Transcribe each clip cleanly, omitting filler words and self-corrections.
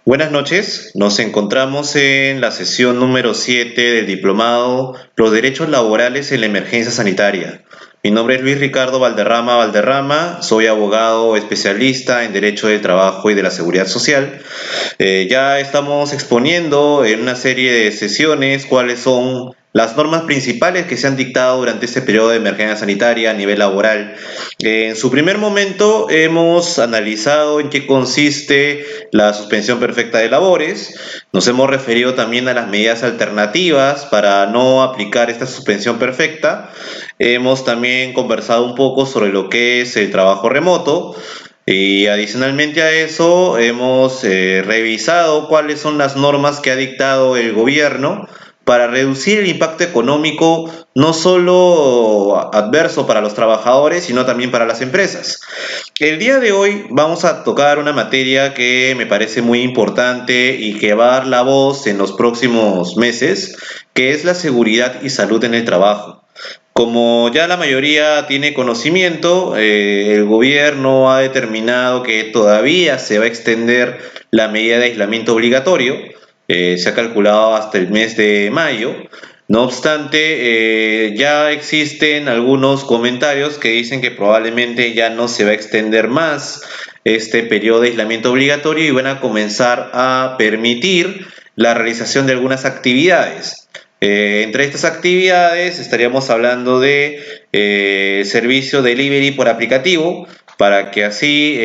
Buenas noches, nos encontramos en la sesión número 7 del diplomado Los derechos laborales en la emergencia sanitaria. Mi nombre es Luis Ricardo Valderrama, soy abogado especialista en Derecho del Trabajo y de la Seguridad Social. Ya estamos exponiendo en una serie de sesiones cuáles son las normas principales que se han dictado durante este periodo de emergencia sanitaria a nivel laboral. En su primer momento hemos analizado en qué consiste la suspensión perfecta de labores, nos hemos referido también a las medidas alternativas para no aplicar esta suspensión perfecta, hemos también conversado un poco sobre lo que es el trabajo remoto, y adicionalmente a eso, hemos revisado cuáles son las normas que ha dictado el gobierno para reducir el impacto económico no solo adverso para los trabajadores, sino también para las empresas. El día de hoy vamos a tocar una materia que me parece muy importante y que va a dar la voz en los próximos meses, que es la seguridad y salud en el trabajo. Como ya la mayoría tiene conocimiento, el gobierno ha determinado que todavía se va a extender la medida de aislamiento obligatorio, se ha calculado hasta el mes de mayo. No obstante, ya existen algunos comentarios que dicen que probablemente ya no se va a extender más este periodo de aislamiento obligatorio y van a comenzar a permitir la realización de algunas actividades. Entre estas actividades estaríamos hablando de servicio delivery por aplicativo, para que así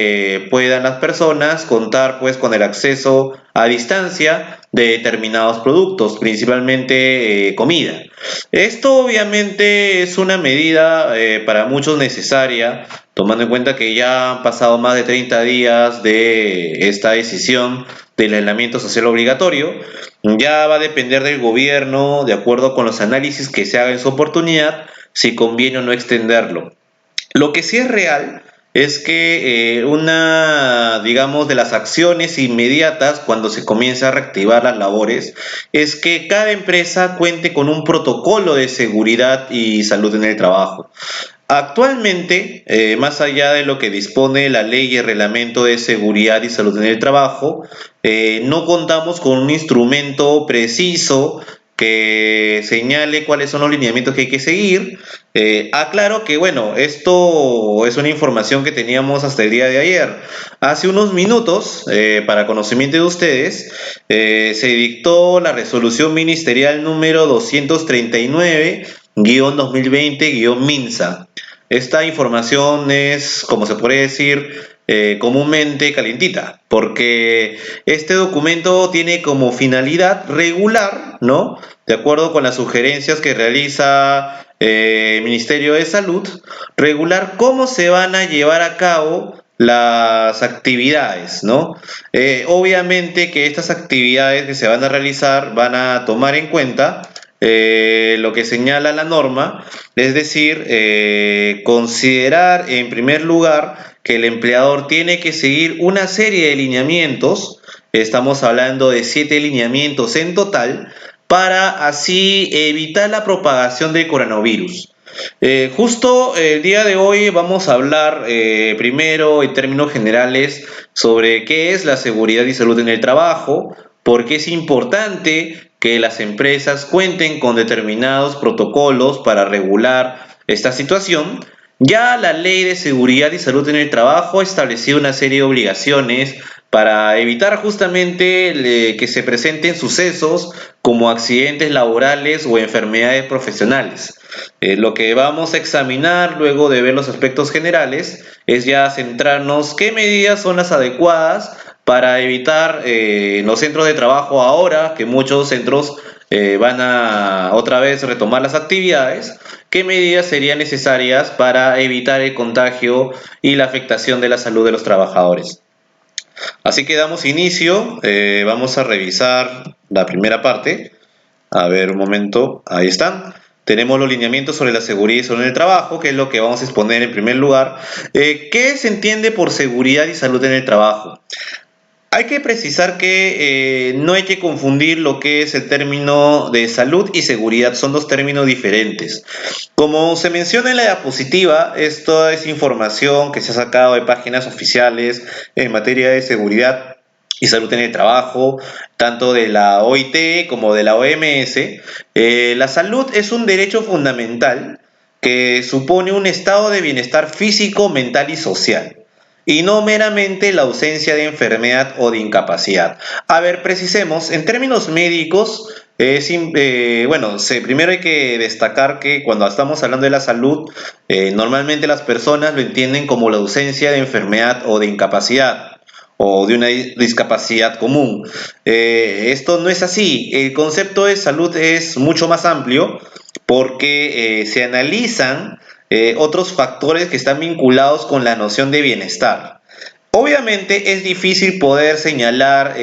puedan las personas contar pues con el acceso a distancia de determinados productos, principalmente comida. Esto obviamente es una medida para muchos necesaria, tomando en cuenta que ya han pasado más de 30 días de esta decisión del aislamiento social obligatorio. Ya va a depender del gobierno, de acuerdo con los análisis que se hagan en su oportunidad, si conviene o no extenderlo. Lo que sí es real es que una, digamos, de las acciones inmediatas cuando se comienza a reactivar las labores es que cada empresa cuente con un protocolo de seguridad y salud en el trabajo. Actualmente, más allá de lo que dispone la ley y el reglamento de seguridad y salud en el trabajo, no contamos con un instrumento preciso que señale cuáles son los lineamientos que hay que seguir. Aclaro que, bueno, esto es una información que teníamos hasta el día de ayer. Hace unos minutos, para conocimiento de ustedes, se dictó la resolución ministerial número 239-2020-MINSA. Esta información es, como se puede decir, comúnmente calientita, porque este documento tiene como finalidad regular, ¿no? De acuerdo con las sugerencias que realiza el Ministerio de Salud, regular cómo se van a llevar a cabo las actividades, ¿no? Obviamente que estas actividades que se van a realizar van a tomar en cuenta lo que señala la norma, es decir, considerar en primer lugar que el empleador tiene que seguir una serie de lineamientos, estamos hablando de 7 lineamientos en total, para así evitar la propagación del coronavirus. Justo el día de hoy vamos a hablar primero en términos generales sobre qué es la seguridad y salud en el trabajo, por qué es importante que las empresas cuenten con determinados protocolos para regular esta situación. Ya la Ley de Seguridad y Salud en el Trabajo ha establecido una serie de obligaciones para evitar justamente que se presenten sucesos como accidentes laborales o enfermedades profesionales. Lo que vamos a examinar luego de ver los aspectos generales es ya centrarnos qué medidas son las adecuadas para evitar en los centros de trabajo ahora que muchos centros van a otra vez retomar las actividades, qué medidas serían necesarias para evitar el contagio y la afectación de la salud de los trabajadores. Así que damos inicio, vamos a revisar la primera parte. A ver, un momento, ahí están. Tenemos los lineamientos sobre la seguridad y salud en el trabajo, que es lo que vamos a exponer en primer lugar. ¿Qué se entiende por seguridad y salud en el trabajo? Hay que precisar que no hay que confundir lo que es el término de salud y seguridad, son dos términos diferentes. Como se menciona en la diapositiva, esto es información que se ha sacado de páginas oficiales en materia de seguridad y salud en el trabajo, tanto de la OIT como de la OMS, la salud es un derecho fundamental que supone un estado de bienestar físico, mental y social, y no meramente la ausencia de enfermedad o de incapacidad. A ver, precisemos, en términos médicos, primero hay que destacar que cuando estamos hablando de la salud, normalmente las personas lo entienden como la ausencia de enfermedad o de incapacidad o de una discapacidad común. Esto no es así. El concepto de salud es mucho más amplio porque se analizan otros factores que están vinculados con la noción de bienestar. Obviamente es difícil poder señalar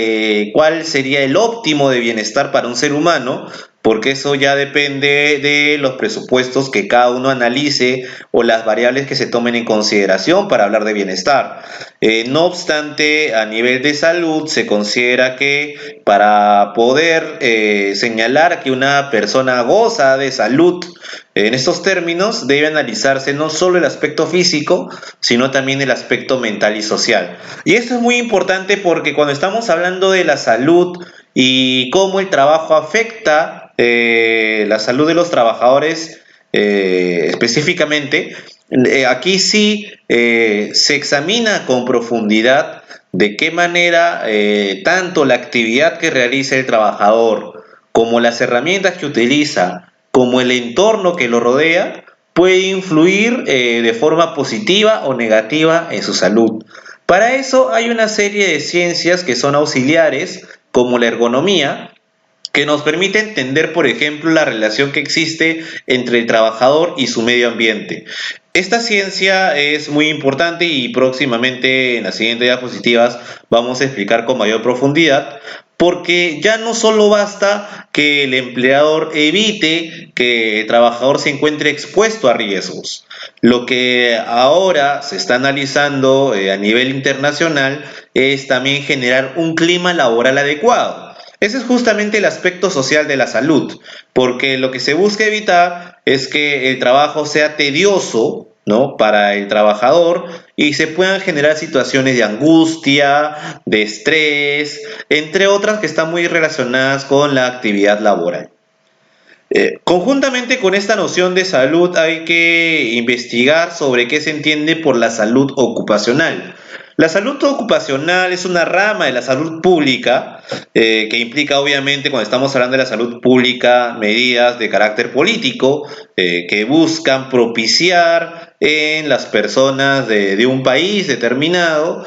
cuál sería el óptimo de bienestar para un ser humano, porque eso ya depende de los presupuestos que cada uno analice o las variables que se tomen en consideración para hablar de bienestar. No obstante, a nivel de salud se considera que para poder señalar que una persona goza de salud en estos términos debe analizarse no solo el aspecto físico, sino también el aspecto mental y social. Y esto es muy importante porque cuando estamos hablando de la salud y cómo el trabajo afecta la salud de los trabajadores específicamente, aquí sí se examina con profundidad de qué manera tanto la actividad que realiza el trabajador como las herramientas que utiliza, como el entorno que lo rodea, puede influir de forma positiva o negativa en su salud. Para eso hay una serie de ciencias que son auxiliares, como la ergonomía, que nos permite entender, por ejemplo, la relación que existe entre el trabajador y su medio ambiente. Esta ciencia es muy importante y próximamente en las siguientes diapositivas vamos a explicar con mayor profundidad, porque ya no solo basta que el empleador evite que el trabajador se encuentre expuesto a riesgos. Lo que ahora se está analizando a nivel internacional es también generar un clima laboral adecuado. Ese es justamente el aspecto social de la salud, porque lo que se busca evitar es que el trabajo sea tedioso, ¿no?, para el trabajador y se puedan generar situaciones de angustia, de estrés, entre otras que están muy relacionadas con la actividad laboral. Conjuntamente con esta noción de salud hay que investigar sobre qué se entiende por la salud ocupacional. La salud ocupacional es una rama de la salud pública que implica obviamente cuando estamos hablando de la salud pública medidas de carácter político que buscan propiciar en las personas de un país determinado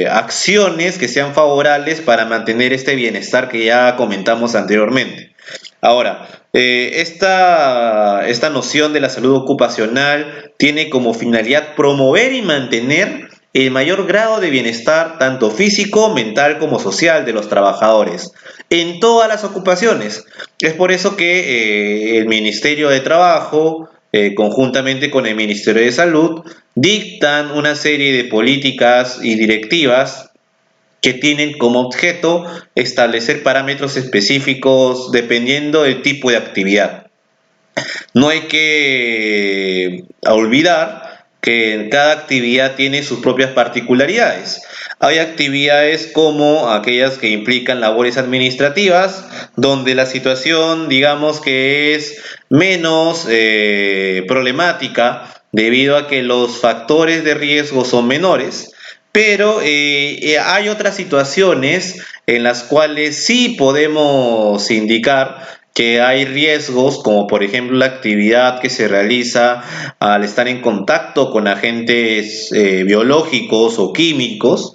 acciones que sean favorables para mantener este bienestar que ya comentamos anteriormente. Ahora, esta noción de la salud ocupacional tiene como finalidad promover y mantener el mayor grado de bienestar, tanto físico, mental como social, de los trabajadores, en todas las ocupaciones. Es por eso que el Ministerio de Trabajo, conjuntamente con el Ministerio de Salud, dictan una serie de políticas y directivas que tienen como objeto establecer parámetros específicos dependiendo del tipo de actividad. No hay que olvidar que cada actividad tiene sus propias particularidades. Hay actividades como aquellas que implican labores administrativas, donde la situación, digamos que es menos problemática debido a que los factores de riesgo son menores, pero hay otras situaciones en las cuales sí podemos indicar que hay riesgos, como por ejemplo la actividad que se realiza al estar en contacto con agentes biológicos o químicos.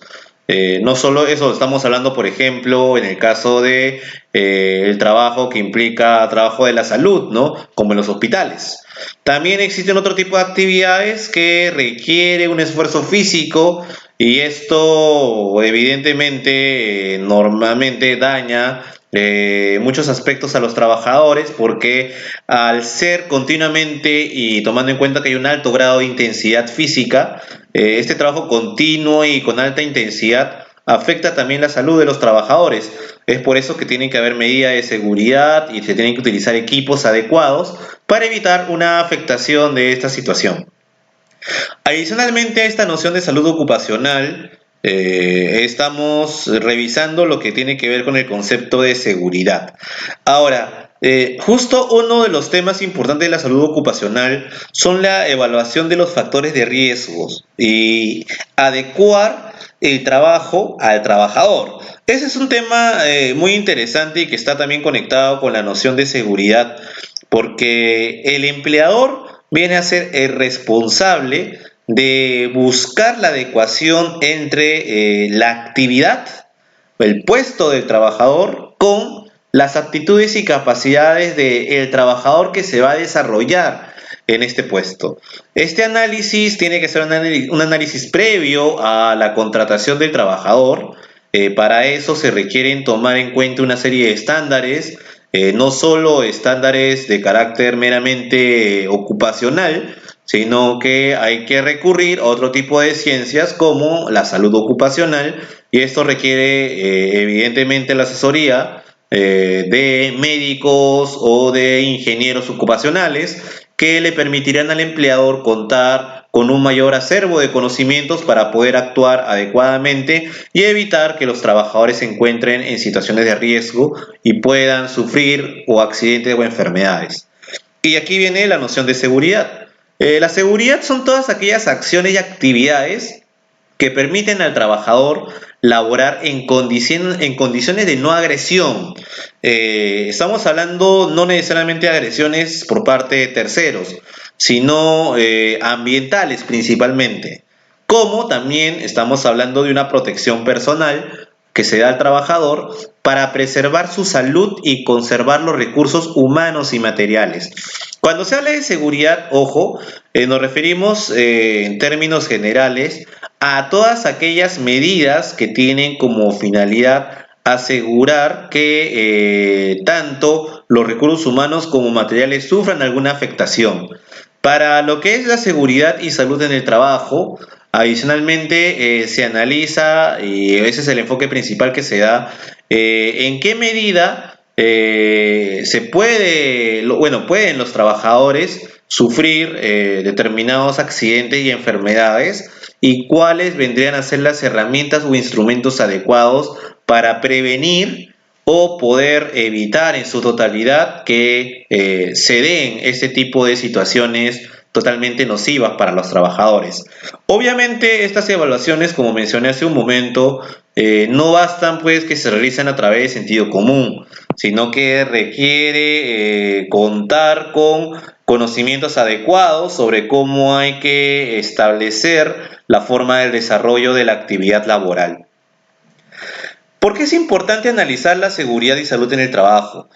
No solo eso, estamos hablando, por ejemplo, en el caso de el trabajo que implica trabajo de la salud, ¿no?, como en los hospitales. También existen otro tipo de actividades que requiere un esfuerzo físico y esto evidentemente normalmente daña muchos aspectos a los trabajadores porque al ser continuamente y tomando en cuenta que hay un alto grado de intensidad física, este trabajo continuo y con alta intensidad afecta también la salud de los trabajadores. Es por eso que tienen que haber medidas de seguridad y se tienen que utilizar equipos adecuados para evitar una afectación de esta situación. Adicionalmente a esta noción de salud ocupacional, Estamos revisando lo que tiene que ver con el concepto de seguridad. Ahora, justo uno de los temas importantes de la salud ocupacional son la evaluación de los factores de riesgos y adecuar el trabajo al trabajador. Ese es un tema muy interesante y que está también conectado con la noción de seguridad, porque el empleador viene a ser el responsable de buscar la adecuación entre la actividad, el puesto del trabajador, con las aptitudes y capacidades del trabajador que se va a desarrollar en este puesto. Este análisis tiene que ser un análisis previo a la contratación del trabajador. Para eso se requieren tomar en cuenta una serie de estándares, no solo estándares de carácter meramente ocupacional, sino que hay que recurrir a otro tipo de ciencias como la salud ocupacional, y esto requiere evidentemente la asesoría de médicos o de ingenieros ocupacionales que le permitirán al empleador contar con un mayor acervo de conocimientos para poder actuar adecuadamente y evitar que los trabajadores se encuentren en situaciones de riesgo y puedan sufrir o accidentes o enfermedades. Y aquí viene la noción de seguridad. La seguridad son todas aquellas acciones y actividades que permiten al trabajador laborar en condiciones de no agresión. Estamos hablando no necesariamente de agresiones por parte de terceros, sino ambientales principalmente. Como también estamos hablando de una protección personal que se da al trabajador para preservar su salud y conservar los recursos humanos y materiales. Cuando se habla de seguridad, ojo, nos referimos en términos generales a todas aquellas medidas que tienen como finalidad asegurar que tanto los recursos humanos como materiales sufran alguna afectación. Para lo que es la seguridad y salud en el trabajo, adicionalmente se analiza, y ese es el enfoque principal que se da, en qué medida pueden los trabajadores sufrir determinados accidentes y enfermedades, y cuáles vendrían a ser las herramientas o instrumentos adecuados para prevenir o poder evitar en su totalidad que se den este tipo de situaciones totalmente nocivas para los trabajadores. Obviamente estas evaluaciones, como mencioné hace un momento, no bastan pues que se realicen a través de sentido común, sino que requiere contar con conocimientos adecuados sobre cómo hay que establecer la forma del desarrollo de la actividad laboral. ¿Por qué es importante analizar la seguridad y salud en el trabajo?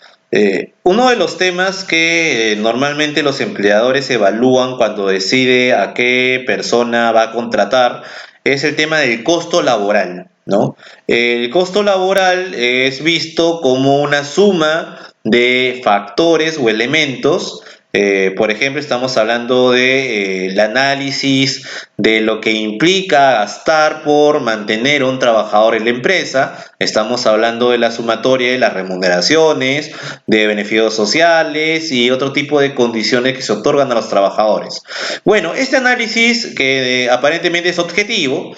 Uno de los temas que normalmente los empleadores evalúan cuando decide a qué persona va a contratar es el tema del costo laboral, ¿no? El costo laboral es visto como una suma de factores o elementos. Por ejemplo, estamos hablando de el análisis de lo que implica gastar por mantener a un trabajador en la empresa. Estamos hablando de la sumatoria de las remuneraciones, de beneficios sociales y otro tipo de condiciones que se otorgan a los trabajadores. Bueno, este análisis, que aparentemente es objetivo,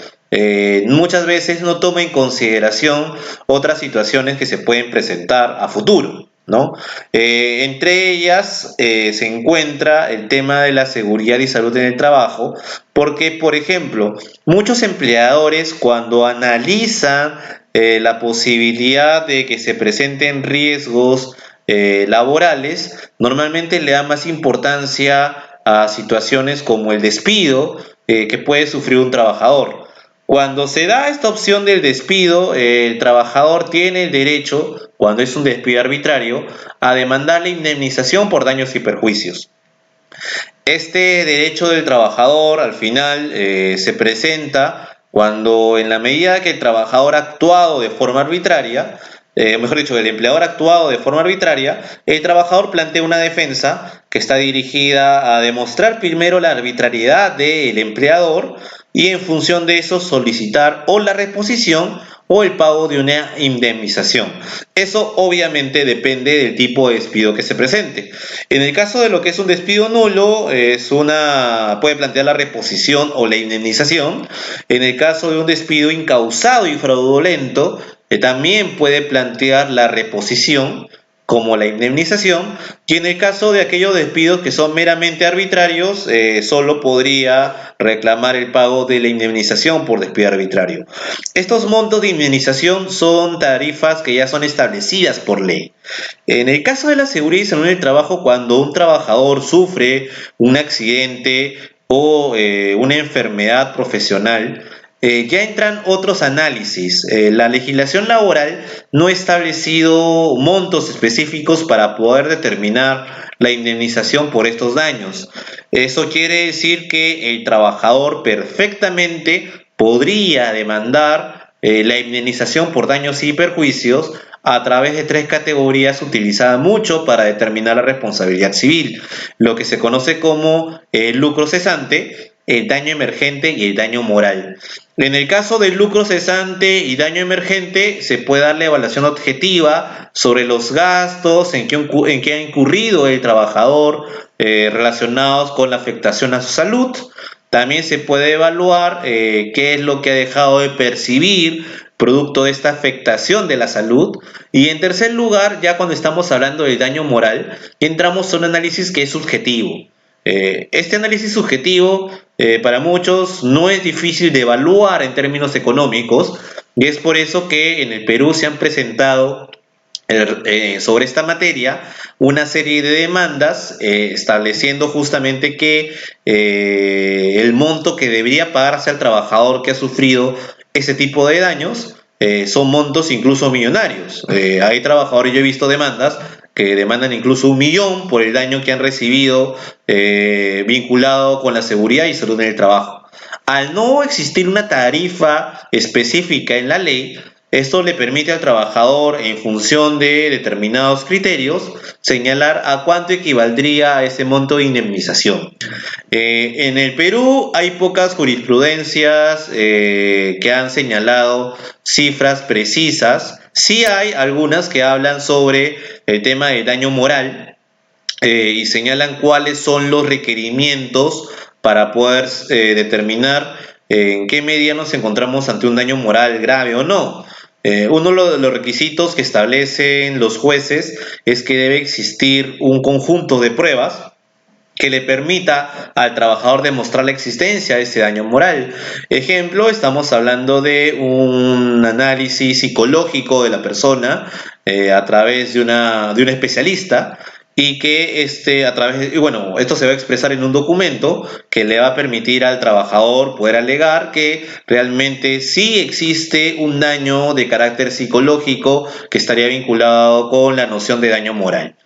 muchas veces no toma en consideración otras situaciones que se pueden presentar a futuro, ¿no? Entre ellas se encuentra el tema de la seguridad y salud en el trabajo, porque, por ejemplo, muchos empleadores, cuando analizan la posibilidad de que se presenten riesgos laborales, normalmente le dan más importancia a situaciones como el despido que puede sufrir un trabajador. Cuando se da esta opción del despido, el trabajador tiene el derecho, cuando es un despido arbitrario, a demandar la indemnización por daños y perjuicios. Este derecho del trabajador al final se presenta cuando, en la medida que el trabajador ha actuado de forma arbitraria, mejor dicho, el empleador ha actuado de forma arbitraria, el trabajador plantea una defensa que está dirigida a demostrar primero la arbitrariedad del empleador y, en función de eso, solicitar o la reposición o el pago de una indemnización. Eso obviamente depende del tipo de despido que se presente. En el caso de lo que es un despido nulo, puede plantear la reposición o la indemnización. En el caso de un despido incausado y fraudulento, también puede plantear la reposición como la indemnización, y en el caso de aquellos despidos que son meramente arbitrarios, solo podría reclamar el pago de la indemnización por despido arbitrario. Estos montos de indemnización son tarifas que ya son establecidas por ley. En el caso de la seguridad y salud en el trabajo, cuando un trabajador sufre un accidente o una enfermedad profesional, ya entran otros análisis. La legislación laboral no ha establecido montos específicos para poder determinar la indemnización por estos daños. Eso quiere decir que el trabajador perfectamente podría demandar la indemnización por daños y perjuicios a través de tres categorías utilizadas mucho para determinar la responsabilidad civil, lo que se conoce como el lucro cesante, el daño emergente y el daño moral. En el caso del lucro cesante y daño emergente, se puede dar la evaluación objetiva sobre los gastos en que ha incurrido el trabajador relacionados con la afectación a su salud. También se puede evaluar qué es lo que ha dejado de percibir producto de esta afectación de la salud. Y en tercer lugar, ya cuando estamos hablando del daño moral, entramos a un análisis que es subjetivo. Este análisis subjetivo para muchos no es difícil de evaluar en términos económicos, y es por eso que en el Perú se han presentado sobre esta materia una serie de demandas estableciendo justamente que el monto que debería pagarse al trabajador que ha sufrido ese tipo de daños son montos incluso millonarios. Hay trabajadores, yo he visto demandas que demandan incluso 1 millón por el daño que han recibido vinculado con la seguridad y salud en el trabajo. Al no existir una tarifa específica en la ley, esto le permite al trabajador, en función de determinados criterios, señalar a cuánto equivaldría a ese monto de indemnización. En el Perú hay pocas jurisprudencias que han señalado cifras precisas. Sí hay algunas que hablan sobre el tema del daño moral y señalan cuáles son los requerimientos para poder determinar en qué medida nos encontramos ante un daño moral grave o no. Uno de los requisitos que establecen los jueces es que debe existir un conjunto de pruebas que le permita al trabajador demostrar la existencia de ese daño moral. Ejemplo, estamos hablando de un análisis psicológico de la persona a través de un especialista, y que esto se va a expresar en un documento que le va a permitir al trabajador poder alegar que realmente sí existe un daño de carácter psicológico que estaría vinculado con la noción de daño moral.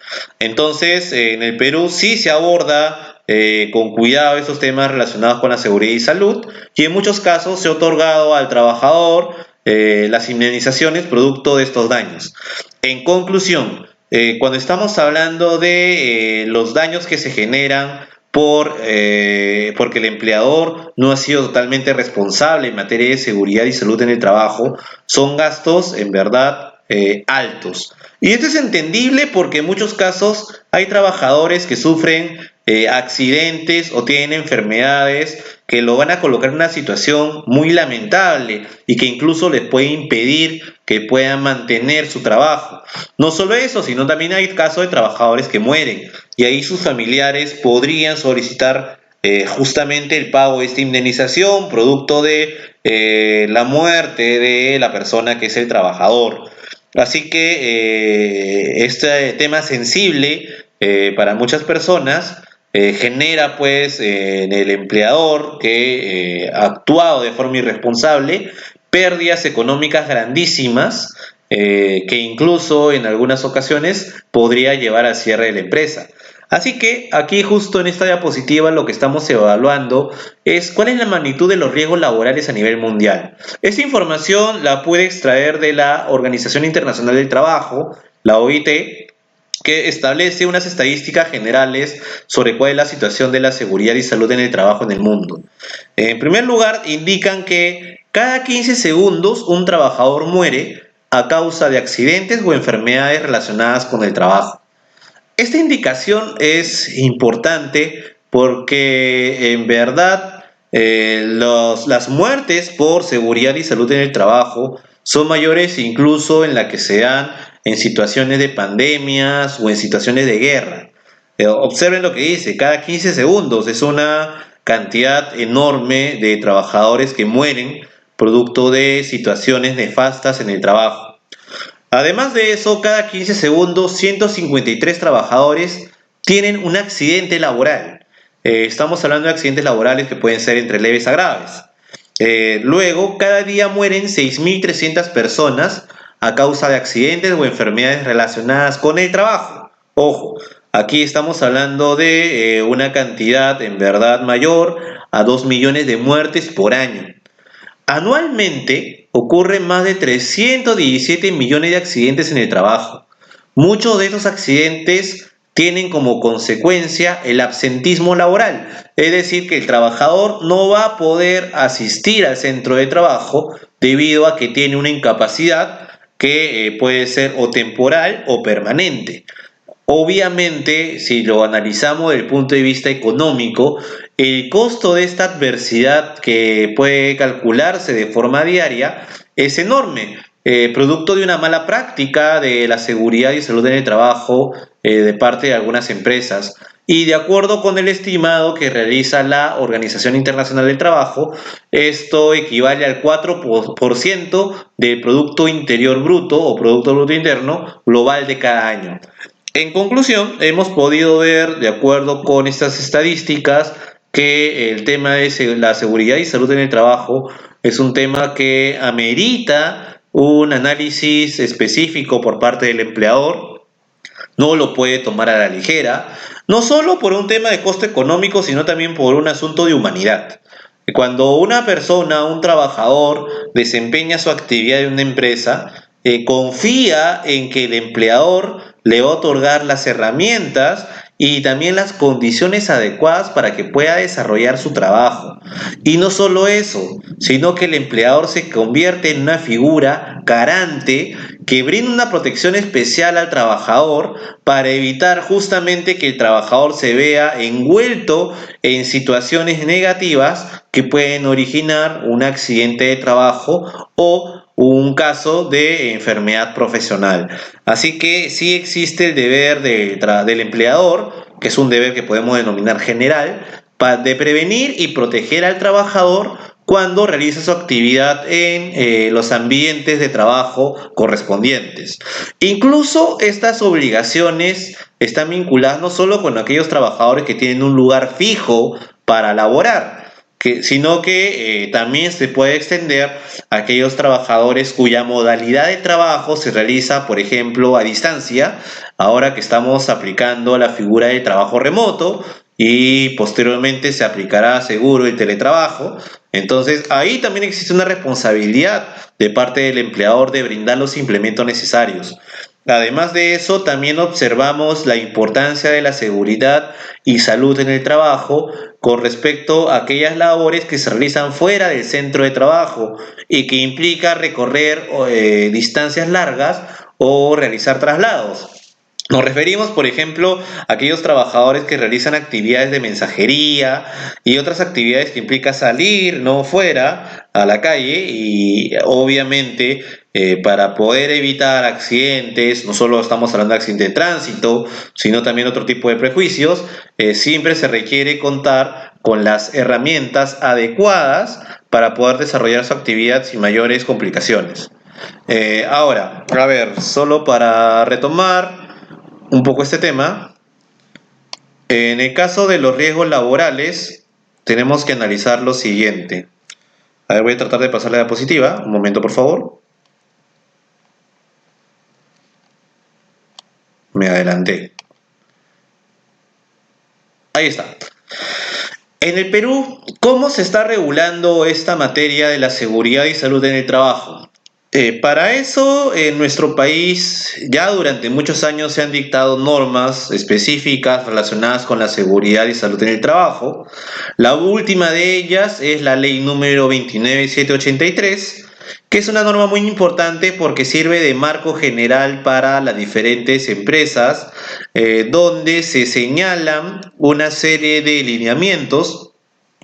Entonces, en el Perú sí se aborda con cuidado esos temas relacionados con la seguridad y salud, y en muchos casos se ha otorgado al trabajador las indemnizaciones producto de estos daños. En conclusión, cuando estamos hablando de los daños que se generan porque el empleador no ha sido totalmente responsable en materia de seguridad y salud en el trabajo, son gastos en verdad altos. Y esto es entendible porque en muchos casos hay trabajadores que sufren accidentes o tienen enfermedades que lo van a colocar en una situación muy lamentable y que incluso les puede impedir que puedan mantener su trabajo. No solo eso, sino también hay casos de trabajadores que mueren, y ahí sus familiares podrían solicitar justamente el pago de esta indemnización producto de la muerte de la persona que es el trabajador. Así que este tema sensible para muchas personas genera pues en el empleador que ha actuado de forma irresponsable pérdidas económicas grandísimas que incluso en algunas ocasiones podría llevar al cierre de la empresa. Así que aquí justo en esta diapositiva lo que estamos evaluando es cuál es la magnitud de los riesgos laborales a nivel mundial. Esta información la puede extraer de la Organización Internacional del Trabajo, la OIT, que establece unas estadísticas generales sobre cuál es la situación de la seguridad y salud en el trabajo en el mundo. En primer lugar, indican que Cada 15 segundos un trabajador muere a causa de accidentes o enfermedades relacionadas con el trabajo. Esta indicación es importante porque en verdad las muertes por seguridad y salud en el trabajo son mayores incluso en la que se dan en situaciones de pandemias o en situaciones de guerra. Observen lo que dice, cada 15 segundos es una cantidad enorme de trabajadores que mueren producto de situaciones nefastas en el trabajo. Además de eso, cada 15 segundos, 153 trabajadores tienen un accidente laboral. Estamos hablando de accidentes laborales que pueden ser entre leves a graves. Luego, cada día mueren 6.300 personas a causa de accidentes o enfermedades relacionadas con el trabajo. Ojo, aquí estamos hablando de una cantidad en verdad mayor a 2 millones de muertes por año. Anualmente ocurren más de 317 millones de accidentes en el trabajo. Muchos de estos accidentes tienen como consecuencia el absentismo laboral, es decir, que el trabajador no va a poder asistir al centro de trabajo debido a que tiene una incapacidad que puede ser o temporal o permanente. Obviamente, si lo analizamos desde el punto de vista económico, el costo de esta adversidad que puede calcularse de forma diaria es enorme, producto de una mala práctica de la seguridad y salud en el trabajo de parte de algunas empresas. Y de acuerdo con el estimado que realiza la Organización Internacional del Trabajo, esto equivale al 4% del Producto Interior Bruto o Producto Bruto Interno global de cada año. En conclusión, hemos podido ver, de acuerdo con estas estadísticas, que el tema de la seguridad y salud en el trabajo es un tema que amerita un análisis específico por parte del empleador, no lo puede tomar a la ligera, no solo por un tema de costo económico, sino también por un asunto de humanidad. Cuando una persona, un trabajador, desempeña su actividad en una empresa, confía en que el empleador le va a otorgar las herramientas y también las condiciones adecuadas para que pueda desarrollar su trabajo. Y no solo eso, sino que el empleador se convierte en una figura garante que brinda una protección especial al trabajador para evitar justamente que el trabajador se vea envuelto en situaciones negativas que pueden originar un accidente de trabajo o un caso de enfermedad profesional. Así que sí existe el deber del empleador, que es un deber que podemos denominar general, de prevenir y proteger al trabajador cuando realiza su actividad en los ambientes de trabajo correspondientes. Incluso estas obligaciones están vinculadas no solo con aquellos trabajadores que tienen un lugar fijo para laborar, sino que también se puede extender a aquellos trabajadores cuya modalidad de trabajo se realiza, por ejemplo, a distancia, ahora que estamos aplicando la figura de trabajo remoto y posteriormente se aplicará seguro el teletrabajo. Entonces, ahí también existe una responsabilidad de parte del empleador de brindar los implementos necesarios. Además de eso, también observamos la importancia de la seguridad y salud en el trabajo con respecto a aquellas labores que se realizan fuera del centro de trabajo y que implica recorrer distancias largas o realizar traslados. Nos referimos, por ejemplo, a aquellos trabajadores que realizan actividades de mensajería y otras actividades que implica salir, no fuera, a la calle y obviamente para poder evitar accidentes, no solo estamos hablando de accidentes de tránsito, sino también otro tipo de prejuicios, siempre se requiere contar con las herramientas adecuadas para poder desarrollar su actividad sin mayores complicaciones. Ahora, a ver, solo para retomar un poco este tema, en el caso de los riesgos laborales, tenemos que analizar lo siguiente. A ver, voy a tratar de pasarle a la diapositiva. Un momento, por favor. Me adelanté. Ahí está. En el Perú, ¿cómo se está regulando esta materia de la seguridad y salud en el trabajo? Para eso, en nuestro país ya durante muchos años se han dictado normas específicas relacionadas con la seguridad y salud en el trabajo. La última de ellas es la ley número 29783, que es una norma muy importante porque sirve de marco general para las diferentes empresas, donde se señalan una serie de lineamientos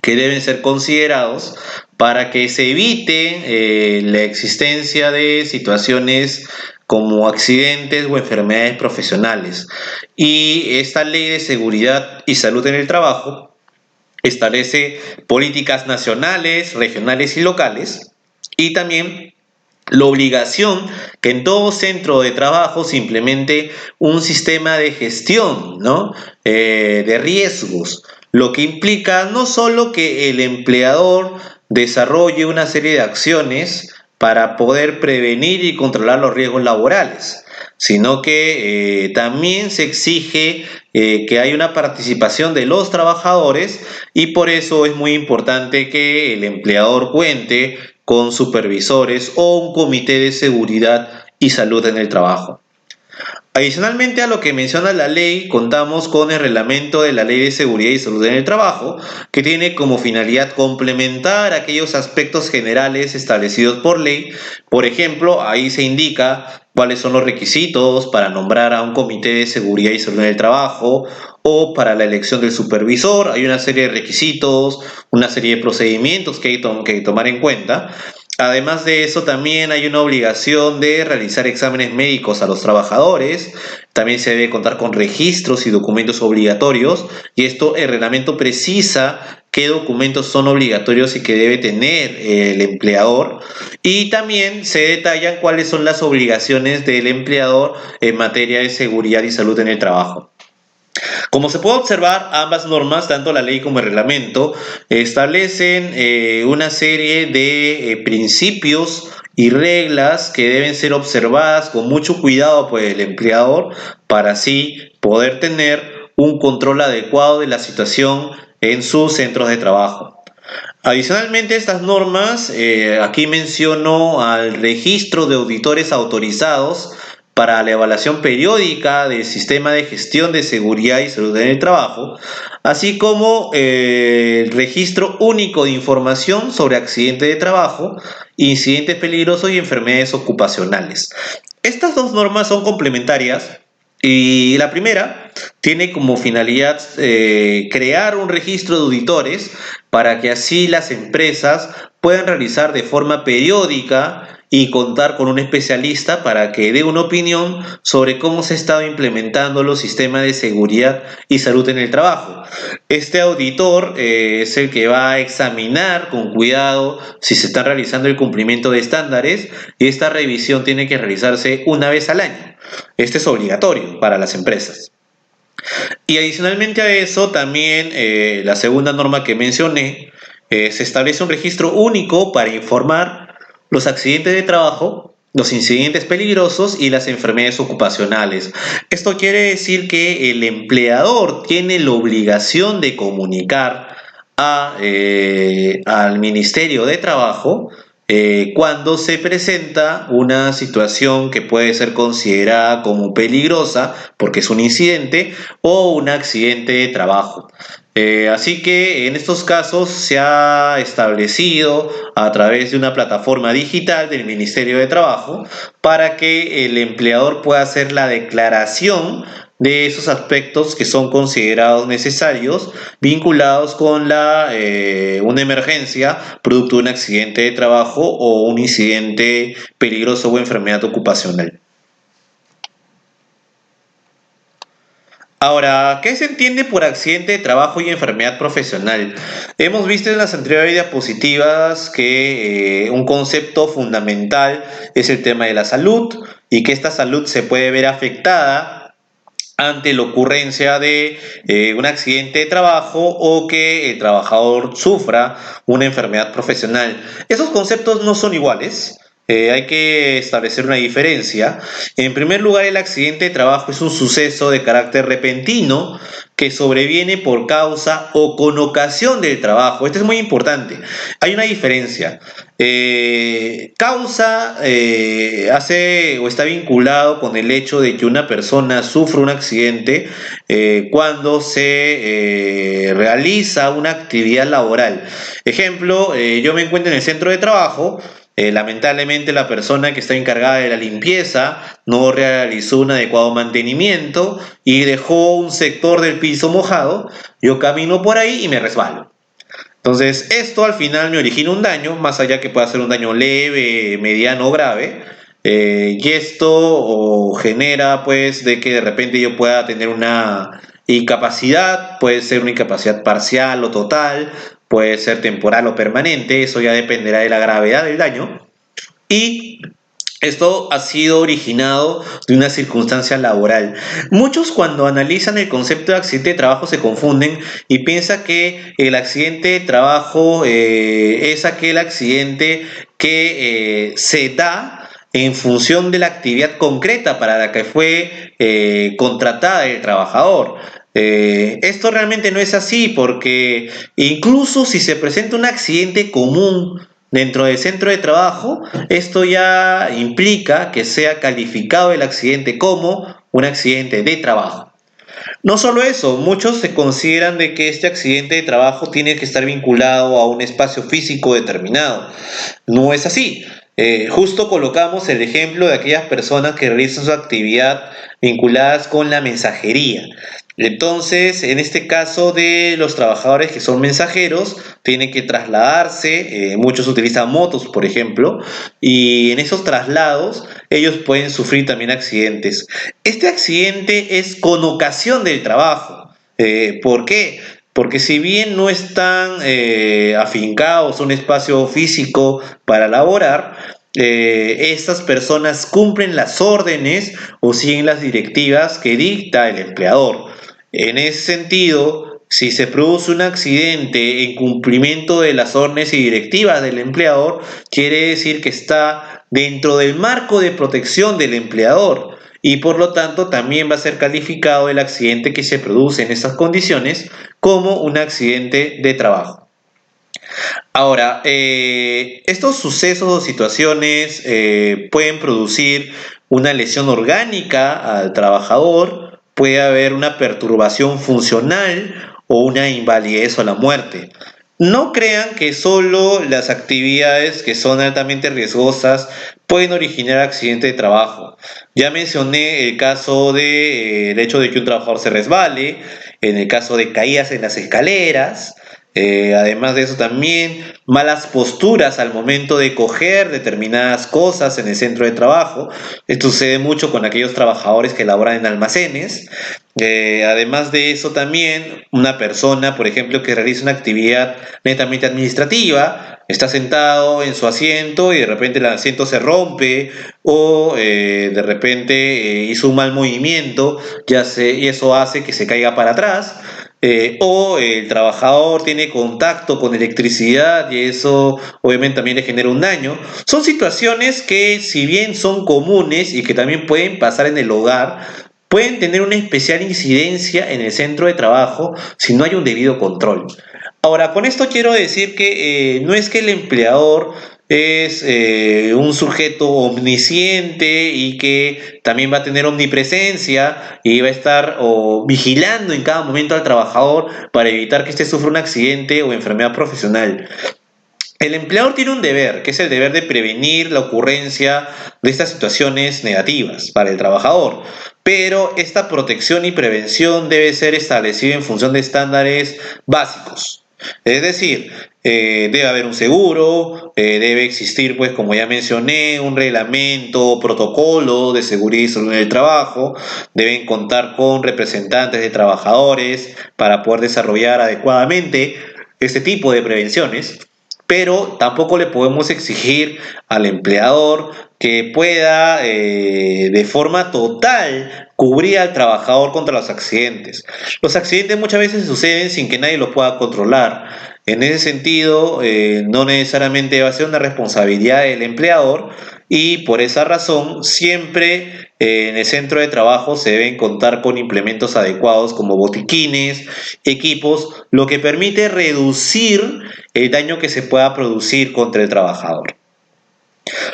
que deben ser considerados para que se evite la existencia de situaciones como accidentes o enfermedades profesionales. Y esta ley de seguridad y salud en el trabajo establece políticas nacionales, regionales y locales, y también la obligación que en todo centro de trabajo se implemente un sistema de gestión, ¿no? De riesgos, lo que implica no solo que el empleador desarrolle una serie de acciones para poder prevenir y controlar los riesgos laborales, sino que también se exige que haya una participación de los trabajadores, y por eso es muy importante que el empleador cuente con supervisores o un comité de seguridad y salud en el trabajo. Adicionalmente a lo que menciona la ley, contamos con el reglamento de la Ley de Seguridad y Salud en el Trabajo, que tiene como finalidad complementar aquellos aspectos generales establecidos por ley. Por ejemplo, ahí se indica cuáles son los requisitos para nombrar a un comité de seguridad y salud en el trabajo, o para la elección del supervisor. Hay una serie de requisitos, una serie de procedimientos que hay que tomar en cuenta. Además de eso, también hay una obligación de realizar exámenes médicos a los trabajadores. También se debe contar con registros y documentos obligatorios. Y esto, el reglamento precisa qué documentos son obligatorios y que debe tener el empleador. Y también se detallan cuáles son las obligaciones del empleador en materia de seguridad y salud en el trabajo. Como se puede observar, ambas normas, tanto la ley como el reglamento, establecen una serie de principios y reglas que deben ser observadas con mucho cuidado por el empleador para así poder tener un control adecuado de la situación en sus centros de trabajo. Adicionalmente, estas normas, aquí menciono al registro de auditores autorizados para la evaluación periódica del sistema de gestión de seguridad y salud en el trabajo, así como el registro único de información sobre accidentes de trabajo, incidentes peligrosos y enfermedades ocupacionales. Estas dos normas son complementarias, y la primera tiene como finalidad crear un registro de auditores para que así las empresas puedan realizar de forma periódica y contar con un especialista para que dé una opinión sobre cómo se ha estado implementando los sistemas de seguridad y salud en el trabajo. Este auditor es el que va a examinar con cuidado si se está realizando el cumplimiento de estándares, y esta revisión tiene que realizarse una vez al año. Este es obligatorio para las empresas. Y adicionalmente a eso, también la segunda norma que mencioné, se establece un registro único para informar los accidentes de trabajo, los incidentes peligrosos y las enfermedades ocupacionales. Esto quiere decir que el empleador tiene la obligación de comunicar al Ministerio de Trabajo cuando se presenta una situación que puede ser considerada como peligrosa porque es un incidente o un accidente de trabajo. Así que en estos casos se ha establecido a través de una plataforma digital del Ministerio de Trabajo para que el empleador pueda hacer la declaración de esos aspectos que son considerados necesarios vinculados con una emergencia producto de un accidente de trabajo o un incidente peligroso o enfermedad ocupacional. Ahora, ¿qué se entiende por accidente de trabajo y enfermedad profesional? Hemos visto en las anteriores diapositivas que un concepto fundamental es el tema de la salud, y que esta salud se puede ver afectada ante la ocurrencia de un accidente de trabajo o que el trabajador sufra una enfermedad profesional. Esos conceptos no son iguales. hay que establecer una diferencia. En primer lugar, el accidente de trabajo es un suceso de carácter repentino que sobreviene por causa o con ocasión del trabajo. Esto es muy importante. Hay una diferencia. Causa hace o está vinculado con el hecho de que una persona sufre un accidente cuando se realiza una actividad laboral. Ejemplo, yo me encuentro en el centro de trabajo. Lamentablemente la persona que está encargada de la limpieza no realizó un adecuado mantenimiento y dejó un sector del piso mojado. Yo camino por ahí y me resbalo. Entonces, esto al final me origina un daño, más allá que pueda ser un daño leve, mediano o grave. Y esto genera pues de que de repente yo pueda tener una incapacidad, puede ser una incapacidad parcial o total, puede ser temporal o permanente, eso ya dependerá de la gravedad del daño. Y esto ha sido originado de una circunstancia laboral. Muchos cuando analizan el concepto de accidente de trabajo se confunden y piensan que el accidente de trabajo es aquel accidente que se da en función de la actividad concreta para la que fue contratada el trabajador. Esto realmente no es así porque incluso si se presenta un accidente común dentro del centro de trabajo, esto ya implica que sea calificado el accidente como un accidente de trabajo. No solo eso, muchos se consideran de que este accidente de trabajo tiene que estar vinculado a un espacio físico determinado. No es así. Justo colocamos el ejemplo de aquellas personas que realizan su actividad vinculadas con la mensajería. Entonces, en este caso de los trabajadores que son mensajeros, tienen que trasladarse, muchos utilizan motos, por ejemplo, y en esos traslados ellos pueden sufrir también accidentes. Este accidente es con ocasión del trabajo. ¿Por qué? Porque si bien no están afincados a un espacio físico para laborar, estas personas cumplen las órdenes o siguen las directivas que dicta el empleador. En ese sentido, si se produce un accidente en cumplimiento de las órdenes y directivas del empleador, quiere decir que está dentro del marco de protección del empleador y por lo tanto también va a ser calificado el accidente que se produce en estas condiciones como un accidente de trabajo. Ahora, estos sucesos o situaciones pueden producir una lesión orgánica al trabajador, puede haber una perturbación funcional o una invalidez o la muerte. No crean que solo las actividades que son altamente riesgosas pueden originar accidente de trabajo. Ya mencioné el caso de, el hecho de que un trabajador se resbale, en el caso de caídas en las escaleras, además de eso también malas posturas al momento de coger determinadas cosas en el centro de trabajo. Esto sucede mucho con aquellos trabajadores que laboran en almacenes. Además de eso también una persona, por ejemplo, que realiza una actividad netamente administrativa, está sentado en su asiento y de repente el asiento se rompe o de repente hizo un mal movimiento y eso hace que se caiga para atrás. O el trabajador tiene contacto con electricidad y eso obviamente también le genera un daño. Son situaciones que si bien son comunes y que también pueden pasar en el hogar, pueden tener una especial incidencia en el centro de trabajo si no hay un debido control. Ahora, con esto quiero decir que no es que el empleador es un sujeto omnisciente y que también va a tener omnipresencia y va a estar vigilando en cada momento al trabajador para evitar que éste sufra un accidente o enfermedad profesional. El empleador tiene un deber, que es el deber de prevenir la ocurrencia de estas situaciones negativas para el trabajador, pero esta protección y prevención debe ser establecida en función de estándares básicos. Es decir, debe haber un seguro, debe existir, pues, como ya mencioné, un reglamento, protocolo de seguridad y salud en el trabajo, deben contar con representantes de trabajadores para poder desarrollar adecuadamente este tipo de prevenciones, pero tampoco le podemos exigir al empleador que pueda de forma total cubrir al trabajador contra los accidentes. Los accidentes muchas veces suceden sin que nadie los pueda controlar. En ese sentido, no necesariamente va a ser una responsabilidad del empleador y por esa razón siempre en el centro de trabajo se deben contar con implementos adecuados como botiquines, equipos, lo que permite reducir el daño que se pueda producir contra el trabajador.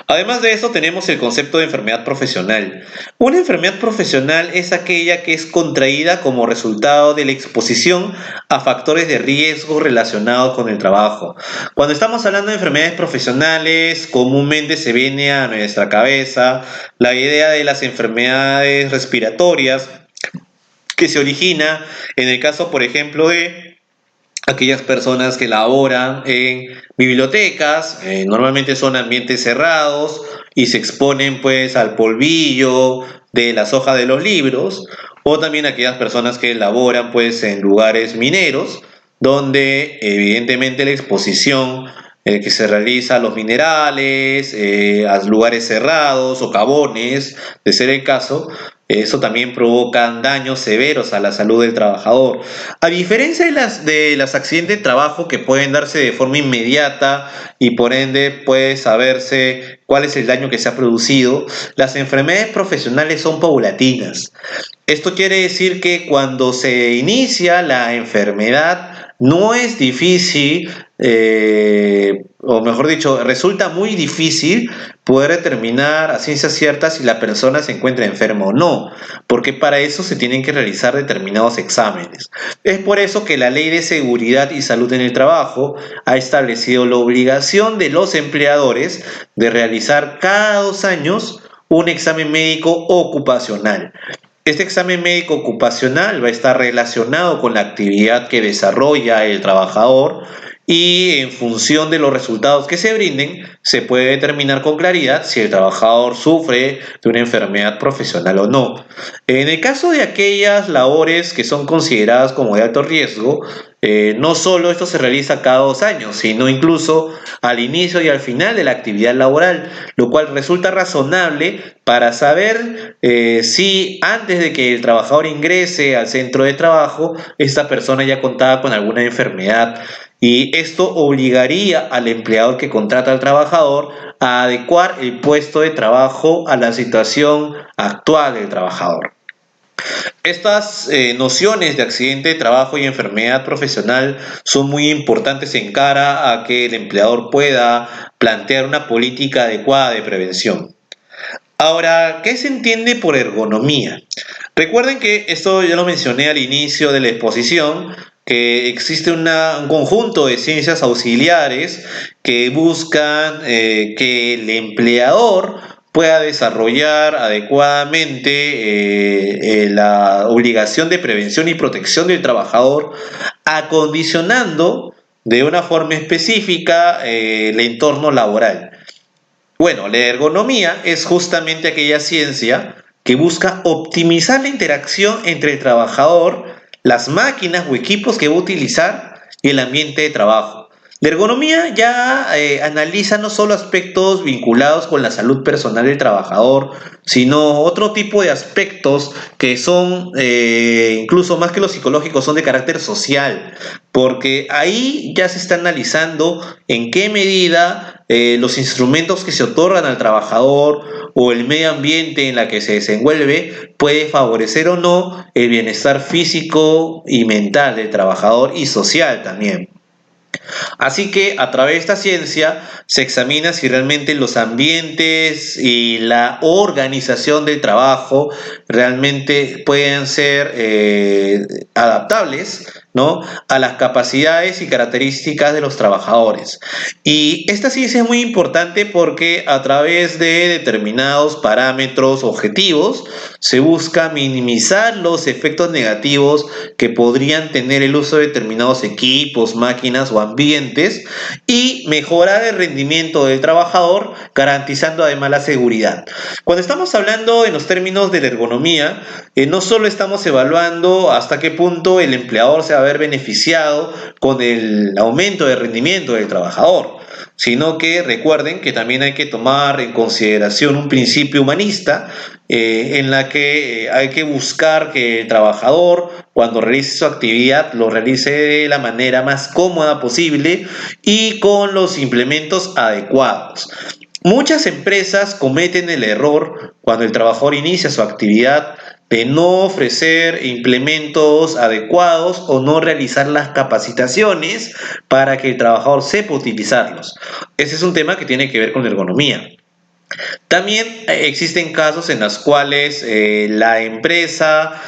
Además de eso, tenemos el concepto de enfermedad profesional. Una enfermedad profesional es aquella que es contraída como resultado de la exposición a factores de riesgo relacionados con el trabajo. Cuando estamos hablando de enfermedades profesionales, comúnmente se viene a nuestra cabeza la idea de las enfermedades respiratorias que se origina en el caso, por ejemplo, de aquellas personas que laboran en bibliotecas, normalmente son ambientes cerrados y se exponen pues al polvillo de las hojas de los libros, o también aquellas personas que laboran pues en lugares mineros, donde evidentemente la exposición que se realiza a los minerales, a lugares cerrados, socavones, de ser el caso, eso también provoca daños severos a la salud del trabajador. A diferencia de los accidentes de trabajo que pueden darse de forma inmediata y por ende puede saberse cuál es el daño que se ha producido, las enfermedades profesionales son paulatinas. Esto quiere decir que cuando se inicia la enfermedad no es difícil, o mejor dicho, resulta muy difícil poder determinar a ciencia cierta si la persona se encuentra enferma o no, porque para eso se tienen que realizar determinados exámenes. Es por eso que la Ley de Seguridad y Salud en el Trabajo ha establecido la obligación de los empleadores de realizar cada 2 años un examen médico ocupacional. Este examen médico ocupacional va a estar relacionado con la actividad que desarrolla el trabajador y en función de los resultados que se brinden, se puede determinar con claridad si el trabajador sufre de una enfermedad profesional o no. En el caso de aquellas labores que son consideradas como de alto riesgo, no solo esto se realiza cada 2 años, sino incluso al inicio y al final de la actividad laboral, lo cual resulta razonable para saber si antes de que el trabajador ingrese al centro de trabajo, esta persona ya contaba con alguna enfermedad. Y esto obligaría al empleador que contrata al trabajador a adecuar el puesto de trabajo a la situación actual del trabajador. Estas nociones de accidente de trabajo y enfermedad profesional son muy importantes en cara a que el empleador pueda plantear una política adecuada de prevención. Ahora, ¿qué se entiende por ergonomía? Recuerden que esto ya lo mencioné al inicio de la exposición, que existe un conjunto de ciencias auxiliares que buscan que el empleador pueda desarrollar adecuadamente la obligación de prevención y protección del trabajador, acondicionando de una forma específica el entorno laboral. Bueno, la ergonomía es justamente aquella ciencia que busca optimizar la interacción entre el trabajador, las máquinas o equipos que va a utilizar y el ambiente de trabajo. La ergonomía ya analiza no solo aspectos vinculados con la salud personal del trabajador, sino otro tipo de aspectos que son, incluso más que los psicológicos, son de carácter social, porque ahí ya se está analizando en qué medida los instrumentos que se otorgan al trabajador o el medio ambiente en la que se desenvuelve puede favorecer o no el bienestar físico y mental del trabajador y social también. Así que a través de esta ciencia se examina si realmente los ambientes y la organización del trabajo realmente pueden ser adaptables, ¿no?, a las capacidades y características de los trabajadores. Y esta ciencia es muy importante porque a través de determinados parámetros objetivos se busca minimizar los efectos negativos que podrían tener el uso de determinados equipos, máquinas o ambientes y mejorar el rendimiento del trabajador, garantizando además la seguridad. Cuando estamos hablando en los términos de la ergonomía, no solo estamos evaluando hasta qué punto el empleador se va a ver beneficiado con el aumento de rendimiento del trabajador, sino que recuerden que también hay que tomar en consideración un principio humanista en la que hay que buscar que el trabajador, cuando realice su actividad, lo realice de la manera más cómoda posible y con los implementos adecuados. Muchas empresas cometen el error cuando el trabajador inicia su actividad de no ofrecer implementos adecuados o no realizar las capacitaciones para que el trabajador sepa utilizarlos. Ese es un tema que tiene que ver con la ergonomía. También existen casos en los cuales la empresa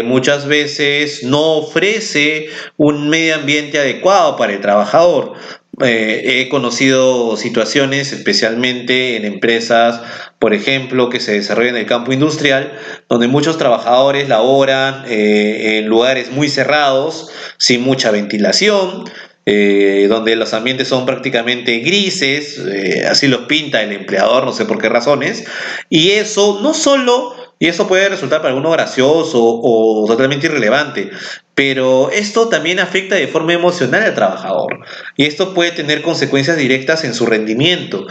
muchas veces no ofrece un medio ambiente adecuado para el trabajador. He conocido situaciones, especialmente en empresas, por ejemplo, que se desarrollan en el campo industrial, donde muchos trabajadores laboran en lugares muy cerrados, sin mucha ventilación, donde los ambientes son prácticamente grises, así los pinta el empleador, no sé por qué razones, y eso no solo, y eso puede resultar para alguno gracioso o totalmente irrelevante, pero esto también afecta de forma emocional al trabajador, y esto puede tener consecuencias directas en su rendimiento.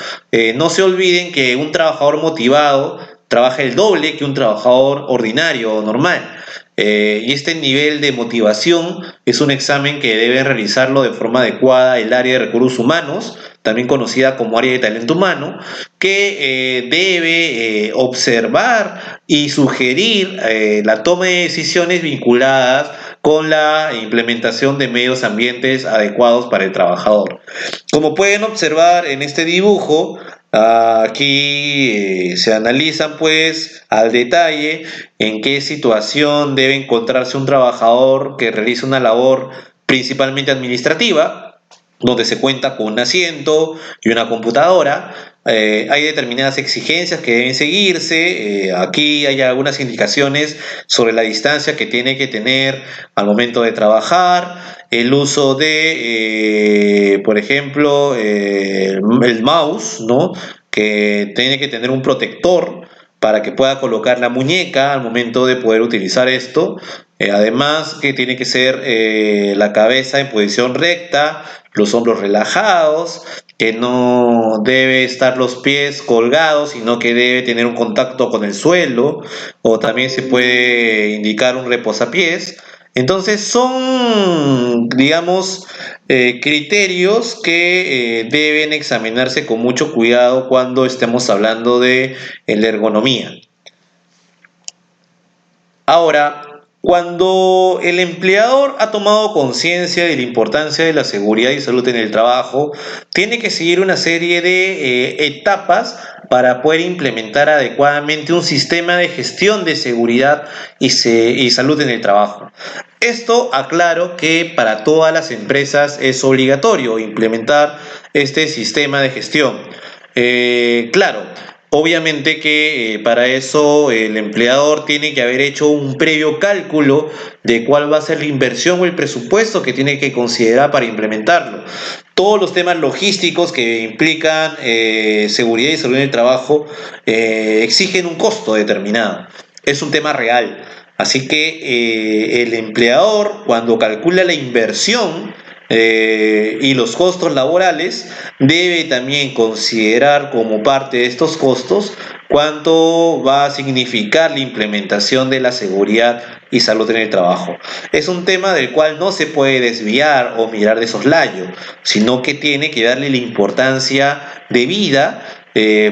No se olviden que un trabajador motivado trabaja el doble que un trabajador ordinario o normal. Y este nivel de motivación es un examen que debe realizarlo de forma adecuada el área de recursos humanos, también conocida como área de talento humano, que debe observar y sugerir la toma de decisiones vinculadas con la implementación de medios ambientes adecuados para el trabajador. Como pueden observar en este dibujo, aquí se analizan pues al detalle en qué situación debe encontrarse un trabajador que realiza una labor principalmente administrativa, donde se cuenta con un asiento y una computadora. Hay determinadas exigencias que deben seguirse. Aquí hay algunas indicaciones sobre la distancia que tiene que tener al momento de trabajar, el uso de, por ejemplo, el mouse, ¿no? Que tiene que tener un protector para que pueda colocar la muñeca al momento de poder utilizar esto. Además que tiene que ser la cabeza en posición recta, los hombros relajados, que no debe estar los pies colgados, sino que debe tener un contacto con el suelo, o también se puede indicar un reposapiés. Entonces son, digamos, criterios que deben examinarse con mucho cuidado cuando estemos hablando de la ergonomía. Ahora, cuando el empleador ha tomado conciencia de la importancia de la seguridad y salud en el trabajo, tiene que seguir una serie de etapas para poder implementar adecuadamente un sistema de gestión de seguridad y salud en el trabajo. Esto aclaro que para todas las empresas es obligatorio implementar este sistema de gestión. Claro, obviamente que para eso el empleador tiene que haber hecho un previo cálculo de cuál va a ser la inversión o el presupuesto que tiene que considerar para implementarlo. Todos los temas logísticos que implican seguridad y salud en el trabajo exigen un costo determinado. Es un tema real. Así que el empleador, cuando calcula la inversión y los costos laborales, debe también considerar como parte de estos costos cuánto va a significar la implementación de la seguridad y salud en el trabajo. Es un tema del cual no se puede desviar o mirar de soslayo, sino que tiene que darle la importancia debida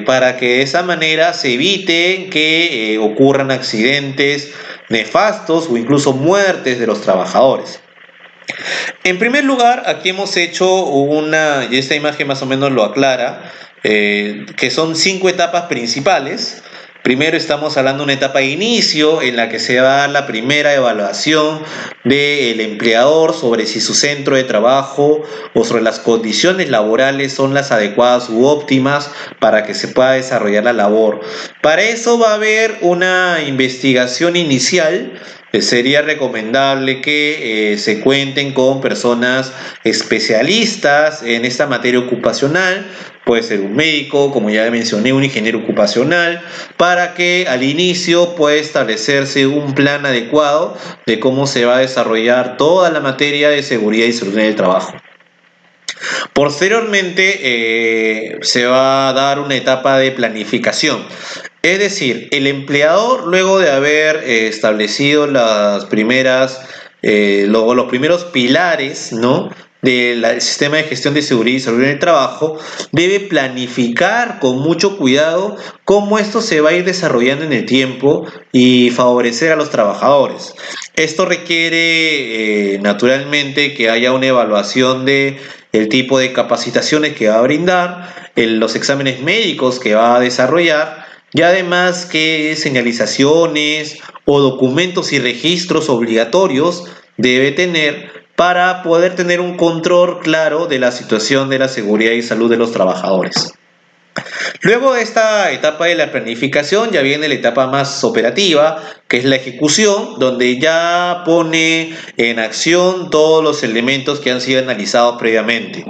para que de esa manera se evite que ocurran accidentes nefastos o incluso muertes de los trabajadores. En primer lugar, aquí hemos hecho una, y esta imagen más o menos lo aclara, que son 5 etapas principales. Primero estamos hablando de una etapa de inicio en la que se va a dar la primera evaluación del empleador sobre si su centro de trabajo o sobre las condiciones laborales son las adecuadas u óptimas para que se pueda desarrollar la labor. Para eso va a haber una investigación inicial. Sería recomendable que se cuenten con personas especialistas en esta materia ocupacional. Puede ser un médico, como ya mencioné, un ingeniero ocupacional, para que al inicio pueda establecerse un plan adecuado de cómo se va a desarrollar toda la materia de seguridad y salud en el trabajo. Posteriormente se va a dar una etapa de planificación. Es decir, el empleador, luego de haber establecido los primeros pilares, ¿no?, del sistema de gestión de seguridad y salud en el trabajo debe planificar con mucho cuidado cómo esto se va a ir desarrollando en el tiempo y favorecer a los trabajadores. Esto requiere naturalmente que haya una evaluación de el tipo de capacitaciones que va a brindar, los exámenes médicos que va a desarrollar y además qué señalizaciones o documentos y registros obligatorios debe tener para poder tener un control claro de la situación de la seguridad y salud de los trabajadores. Luego de esta etapa de la planificación ya viene la etapa más operativa, que es la ejecución, donde ya pone en acción todos los elementos que han sido analizados previamente.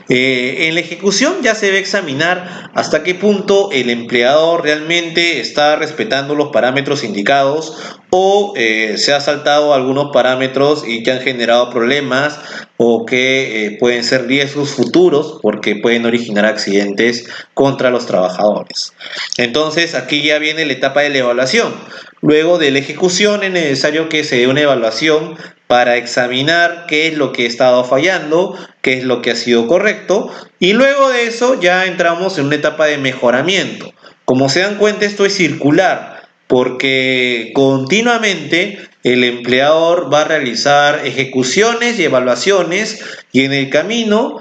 En la ejecución ya se va a examinar hasta qué punto el empleador realmente está respetando los parámetros indicados o se ha saltado algunos parámetros y que han generado problemas o que pueden ser riesgos futuros porque pueden originar accidentes contra los trabajadores. Entonces aquí ya viene la etapa de la evaluación. Luego de la ejecución es necesario que se dé una evaluación para examinar qué es lo que ha estado fallando, qué es lo que ha sido correcto y luego de eso ya entramos en una etapa de mejoramiento. Como se dan cuenta, esto es circular porque continuamente el empleador va a realizar ejecuciones y evaluaciones y en el camino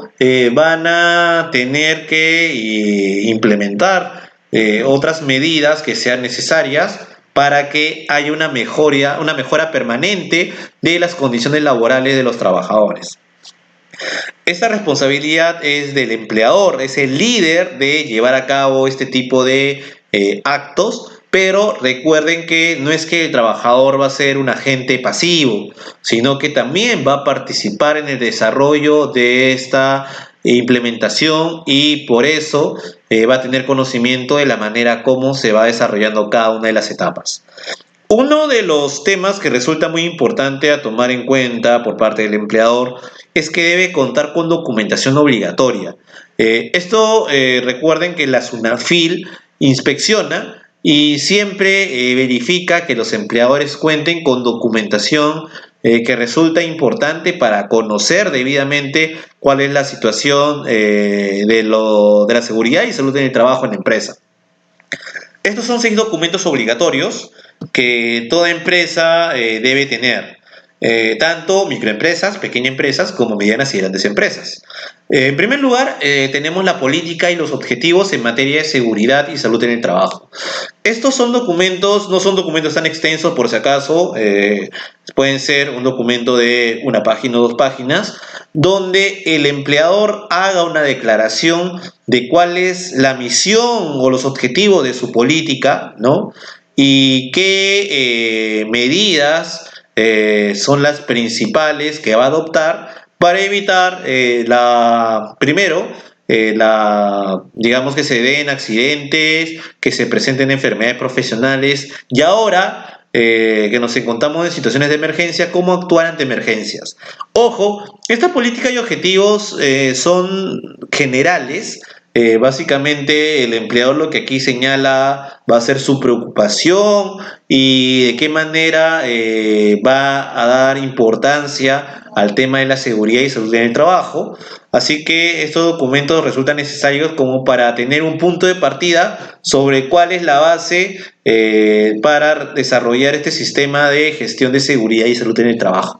van a tener que implementar otras medidas que sean necesarias para que haya una mejora permanente de las condiciones laborales de los trabajadores. Esta responsabilidad es del empleador, es el líder de llevar a cabo este tipo de actos, pero recuerden que no es que el trabajador va a ser un agente pasivo, sino que también va a participar en el desarrollo de esta implementación y por eso va a tener conocimiento de la manera como se va desarrollando cada una de las etapas. Uno de los temas que resulta muy importante a tomar en cuenta por parte del empleador es que debe contar con documentación obligatoria. Recuerden que la SUNAFIL inspecciona y siempre verifica que los empleadores cuenten con documentación que resulta importante para conocer debidamente cuál es la situación de la seguridad y salud en el trabajo en la empresa. Estos son 6 documentos obligatorios que toda empresa debe tener, tanto microempresas, pequeñas empresas, como medianas y grandes empresas. En primer lugar, tenemos la política y los objetivos en materia de seguridad y salud en el trabajo. Estos son documentos, no son documentos tan extensos por si acaso, pueden ser un documento de una página o 2 páginas, donde el empleador haga una declaración de cuál es la misión o los objetivos de su política, ¿no? Y qué medidas son las principales que va a adoptar para evitar digamos que se den accidentes, que se presenten enfermedades profesionales y ahora que nos encontramos en situaciones de emergencia, cómo actuar ante emergencias. Ojo, esta política y objetivos son generales. Básicamente el empleador lo que aquí señala va a ser su preocupación y de qué manera va a dar importancia al tema de la seguridad y salud en el trabajo. Así que estos documentos resultan necesarios como para tener un punto de partida sobre cuál es la base para desarrollar este sistema de gestión de seguridad y salud en el trabajo.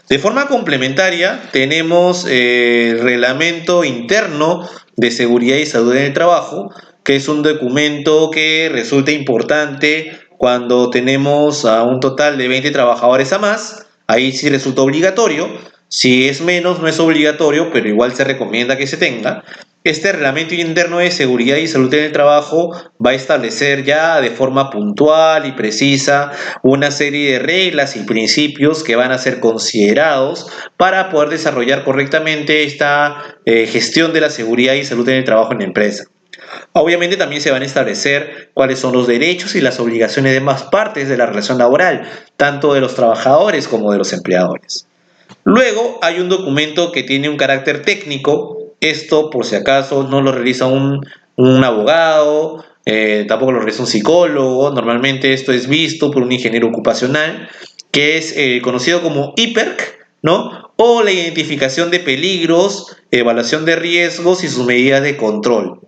De forma complementaria, tenemos el Reglamento Interno de Seguridad y Salud en el Trabajo, que es un documento que resulta importante cuando tenemos a un total de 20 trabajadores a más. Ahí sí resulta obligatorio. Si es menos, no es obligatorio, pero igual se recomienda que se tenga. Este Reglamento Interno de Seguridad y Salud en el Trabajo va a establecer ya de forma puntual y precisa una serie de reglas y principios que van a ser considerados para poder desarrollar correctamente esta gestión de la seguridad y salud en el trabajo en la empresa. Obviamente también se van a establecer cuáles son los derechos y las obligaciones de ambas partes de la relación laboral, tanto de los trabajadores como de los empleadores. Luego hay un documento que tiene un carácter técnico. Esto, por si acaso, no lo realiza un abogado, tampoco lo realiza un psicólogo. Normalmente esto es visto por un ingeniero ocupacional, que es conocido como IPERC, ¿no? o la identificación de peligros, evaluación de riesgos y sus medidas de control.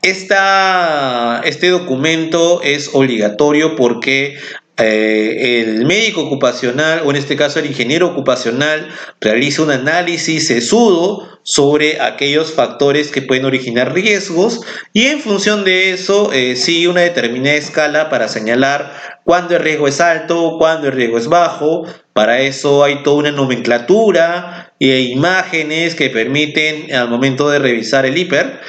Este documento es obligatorio porque el médico ocupacional, o en este caso el ingeniero ocupacional, realiza un análisis sesudo sobre aquellos factores que pueden originar riesgos y en función de eso sigue una determinada escala para señalar cuándo el riesgo es alto, cuándo el riesgo es bajo. Para eso hay toda una nomenclatura e imágenes que permiten al momento de revisar el hiper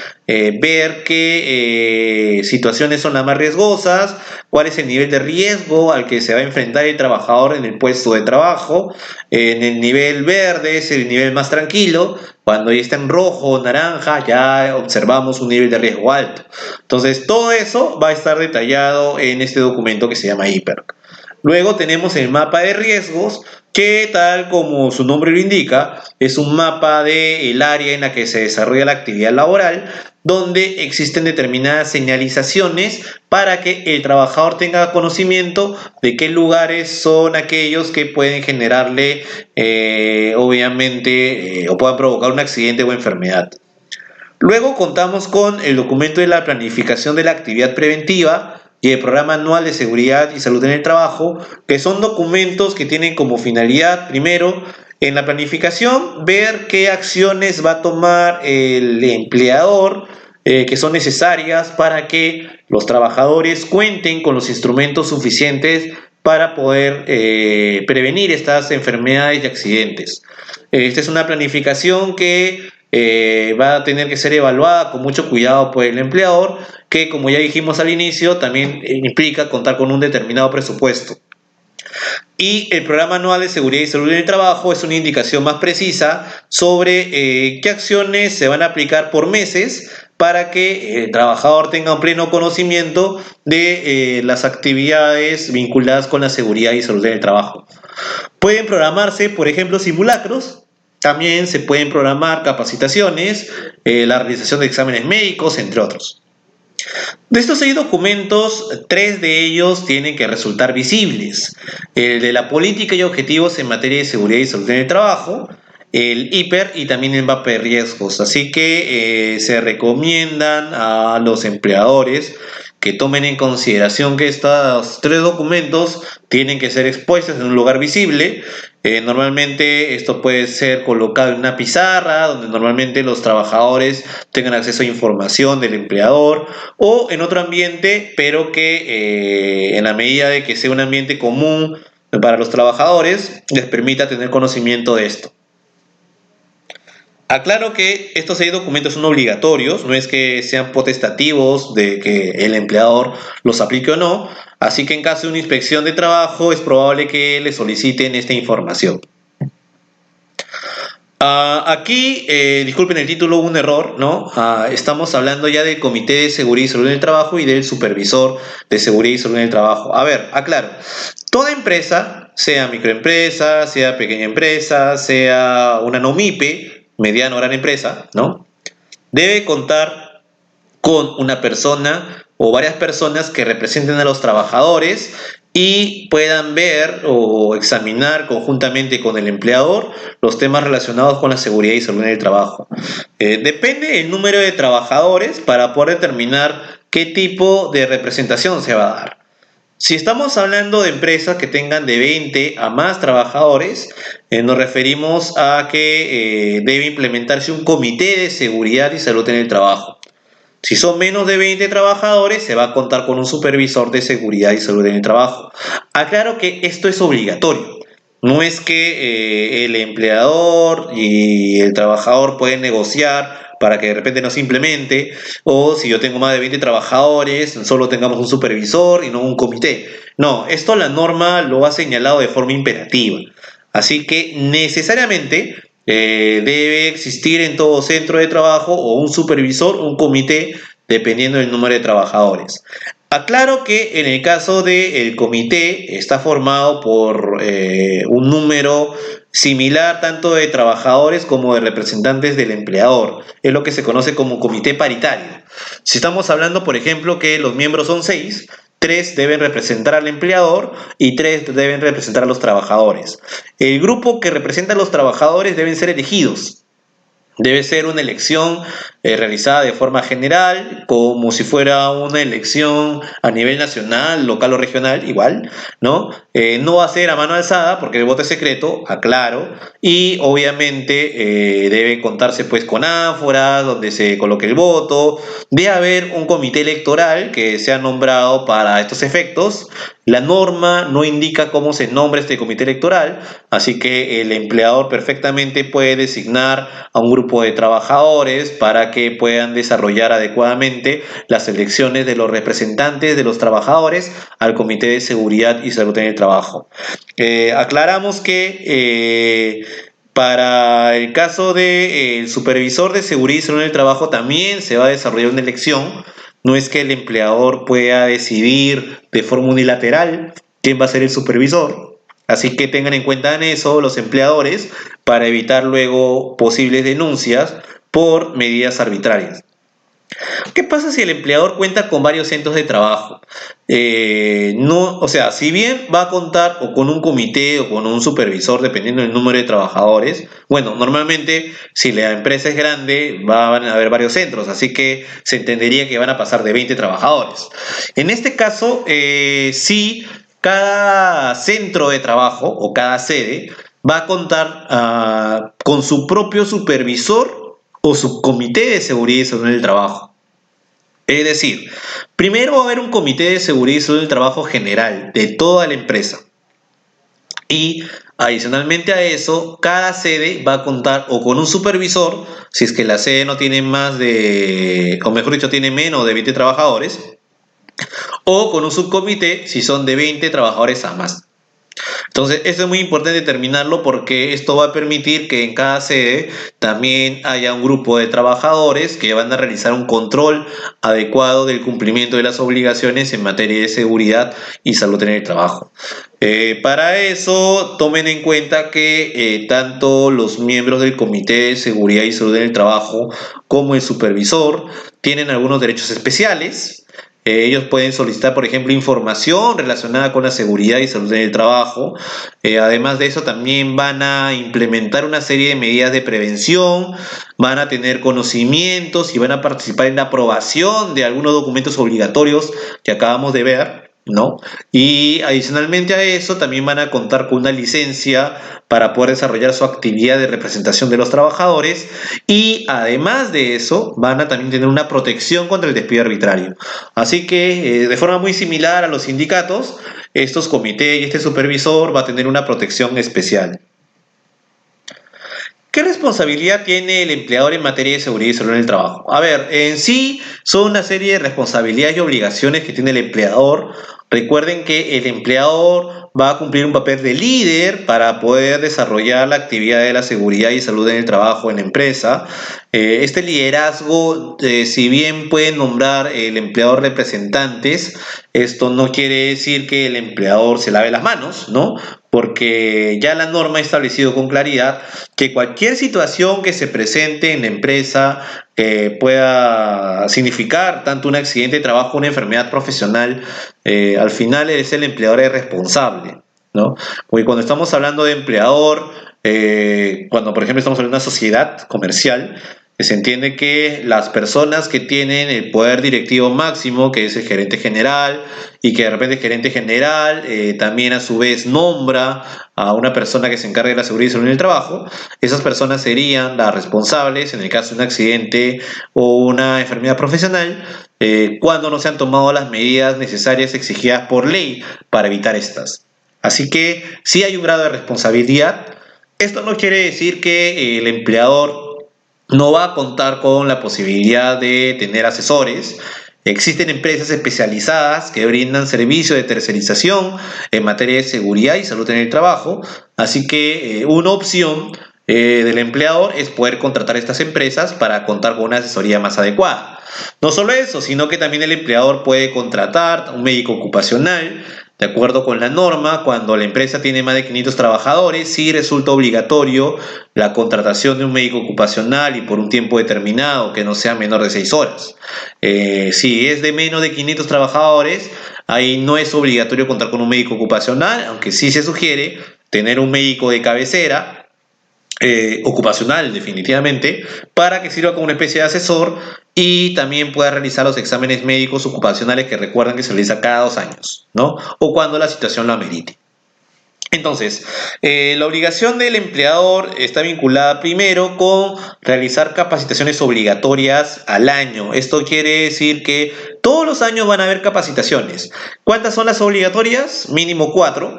ver qué situaciones son las más riesgosas, cuál es el nivel de riesgo al que se va a enfrentar el trabajador en el puesto de trabajo. En el nivel verde es el nivel más tranquilo. Cuando ya está en rojo o naranja ya observamos un nivel de riesgo alto. Entonces todo eso va a estar detallado en este documento que se llama hiper. Luego tenemos el mapa de riesgos, que tal como su nombre lo indica, es un mapa del área en la que se desarrolla la actividad laboral, donde existen determinadas señalizaciones para que el trabajador tenga conocimiento de qué lugares son aquellos que pueden generarle, obviamente, o puedan provocar un accidente o enfermedad. Luego contamos con el documento de la planificación de la actividad preventiva y el programa anual de seguridad y salud en el trabajo, que son documentos que tienen como finalidad, primero, en la planificación, ver qué acciones va a tomar el empleador que son necesarias para que los trabajadores cuenten con los instrumentos suficientes para poder prevenir estas enfermedades y accidentes. Esta es una planificación que va a tener que ser evaluada con mucho cuidado por el empleador, que como ya dijimos al inicio, también implica contar con un determinado presupuesto. Y el programa anual de seguridad y salud en el trabajo es una indicación más precisa sobre qué acciones se van a aplicar por meses para que el trabajador tenga un pleno conocimiento de las actividades vinculadas con la seguridad y salud en el trabajo. Pueden programarse, por ejemplo, simulacros. También se pueden programar capacitaciones, la realización de exámenes médicos, entre otros. De estos 6 documentos, 3 de ellos tienen que resultar visibles. El de la política y objetivos en materia de seguridad y salud en el trabajo, el hiper y también el mapa de riesgos. Así que se recomiendan a los empleadores que tomen en consideración que estos 3 documentos tienen que ser expuestos en un lugar visible. Normalmente esto puede ser colocado en una pizarra donde normalmente los trabajadores tengan acceso a información del empleador o en otro ambiente, pero que en la medida de que sea un ambiente común para los trabajadores les permita tener conocimiento de esto. Aclaro que estos 6 documentos son obligatorios, no es que sean potestativos de que el empleador los aplique o no, así que en caso de una inspección de trabajo es probable que le soliciten esta información. Aquí, disculpen el título, hubo un error, ¿no? Estamos hablando ya del Comité de Seguridad y Salud en el Trabajo y del Supervisor de Seguridad y Salud en el Trabajo. A ver, aclaro, toda empresa, sea microempresa, sea pequeña empresa, sea una no MIPE, mediana o gran empresa, ¿no? Debe contar con una persona o varias personas que representen a los trabajadores y puedan ver o examinar conjuntamente con el empleador los temas relacionados con la seguridad y salud en el trabajo. Depende el número de trabajadores para poder determinar qué tipo de representación se va a dar. Si estamos hablando de empresas que tengan de 20 a más trabajadores, nos referimos a que debe implementarse un comité de seguridad y salud en el trabajo. Si son menos de 20 trabajadores, se va a contar con un supervisor de seguridad y salud en el trabajo. Aclaro que esto es obligatorio. No es que el empleador y el trabajador pueden negociar para que de repente no se implemente, o si yo tengo más de 20 trabajadores, solo tengamos un supervisor y no un comité. No, esto la norma lo ha señalado de forma imperativa. Así que necesariamente debe existir en todo centro de trabajo o un supervisor o un comité, dependiendo del número de trabajadores. Aclaro que en el caso del comité está formado por un número similar tanto de trabajadores como de representantes del empleador. Es lo que se conoce como comité paritario. Si estamos hablando, por ejemplo, que los miembros son 6, 3 deben representar al empleador y 3 deben representar a los trabajadores. El grupo que representa a los trabajadores deben ser elegidos. Debe ser una elección realizada de forma general, como si fuera una elección a nivel nacional, local o regional, igual, ¿no? No va a ser a mano alzada porque el voto es secreto, aclaro, y obviamente debe contarse pues con ánforas donde se coloque el voto. Debe haber un comité electoral que sea nombrado para estos efectos. La norma no indica cómo se nombra este comité electoral, así que el empleador perfectamente puede designar a un grupo de trabajadores para que puedan desarrollar adecuadamente las elecciones de los representantes de los trabajadores al Comité de Seguridad y Salud en el Trabajo. Aclaramos que para el caso del supervisor de seguridad y salud en el trabajo también se va a desarrollar una elección. No es que el empleador pueda decidir de forma unilateral quién va a ser el supervisor. Así que tengan en cuenta en eso los empleadores para evitar luego posibles denuncias por medidas arbitrarias. ¿Qué pasa si el empleador cuenta con varios centros de trabajo? No, o sea, si bien va a contar o con un comité o con un supervisor, dependiendo del número de trabajadores, bueno, normalmente si la empresa es grande van a haber varios centros, así que se entendería que van a pasar de 20 trabajadores. En este caso, sí, cada centro de trabajo o cada sede va a contar con su propio supervisor o subcomité de seguridad y salud en el trabajo. Es decir, primero va a haber un comité de seguridad y salud del trabajo general de toda la empresa. Y adicionalmente a eso, cada sede va a contar o con un supervisor, si es que la sede no tiene más de, o mejor dicho, tiene menos de 20 trabajadores, o con un subcomité si son de 20 trabajadores a más. Entonces, esto es muy importante determinarlo porque esto va a permitir que en cada sede también haya un grupo de trabajadores que van a realizar un control adecuado del cumplimiento de las obligaciones en materia de seguridad y salud en el trabajo. Para eso, tomen en cuenta que tanto los miembros del Comité de Seguridad y Salud en el Trabajo como el supervisor tienen algunos derechos especiales. Ellos pueden solicitar, por ejemplo, información relacionada con la seguridad y salud en el trabajo. Además de eso, también van a implementar una serie de medidas de prevención, van a tener conocimientos y van a participar en la aprobación de algunos documentos obligatorios que acabamos de ver, ¿no? Y adicionalmente a eso, también van a contar con una licencia para poder desarrollar su actividad de representación de los trabajadores y además de eso van a también tener una protección contra el despido arbitrario. Así que de forma muy similar a los sindicatos, estos comités y este supervisor va a tener una protección especial. ¿Qué responsabilidad tiene el empleador en materia de seguridad y salud en el trabajo? A ver, en sí son una serie de responsabilidades y obligaciones que tiene el empleador. Recuerden que el empleador va a cumplir un papel de líder para poder desarrollar la actividad de la seguridad y salud en el trabajo en la empresa. Este liderazgo, si bien puede nombrar el empleador representantes, esto no quiere decir que el empleador se lave las manos, ¿no? Porque ya la norma ha establecido con claridad que cualquier situación que se presente en la empresa que pueda significar tanto un accidente de trabajo, una enfermedad profesional, al final es el empleador el responsable, ¿no? Porque cuando estamos hablando de empleador, cuando por ejemplo estamos hablando de una sociedad comercial, se entiende que las personas que tienen el poder directivo máximo, que es el gerente general, y que de repente el gerente general también a su vez nombra a una persona que se encargue de la seguridad y salud en el trabajo, esas personas serían las responsables en el caso de un accidente o una enfermedad profesional cuando no se han tomado las medidas necesarias exigidas por ley para evitar estas. Así que sí hay un grado de responsabilidad. Esto no quiere decir que el empleador no va a contar con la posibilidad de tener asesores. Existen empresas especializadas que brindan servicios de tercerización en materia de seguridad y salud en el trabajo, así que una opción del empleador es poder contratar estas empresas para contar con una asesoría más adecuada. No solo eso, sino que también el empleador puede contratar a un médico ocupacional. De acuerdo con la norma, cuando la empresa tiene más de 500 trabajadores, sí resulta obligatorio la contratación de un médico ocupacional y por un tiempo determinado que no sea menor de 6 horas. Si es de menos de 500 trabajadores, Ahí no es obligatorio contar con un médico ocupacional, aunque sí se sugiere tener un médico de cabecera, ocupacional definitivamente, para que sirva como una especie de asesor y también pueda realizar los exámenes médicos ocupacionales que recuerdan que se realiza cada 2 años, ¿no? O cuando la situación lo amerite. Entonces, la obligación del empleador está vinculada primero con realizar capacitaciones obligatorias al año. Esto quiere decir que todos los años van a haber capacitaciones. ¿Cuántas son las obligatorias? Mínimo 4.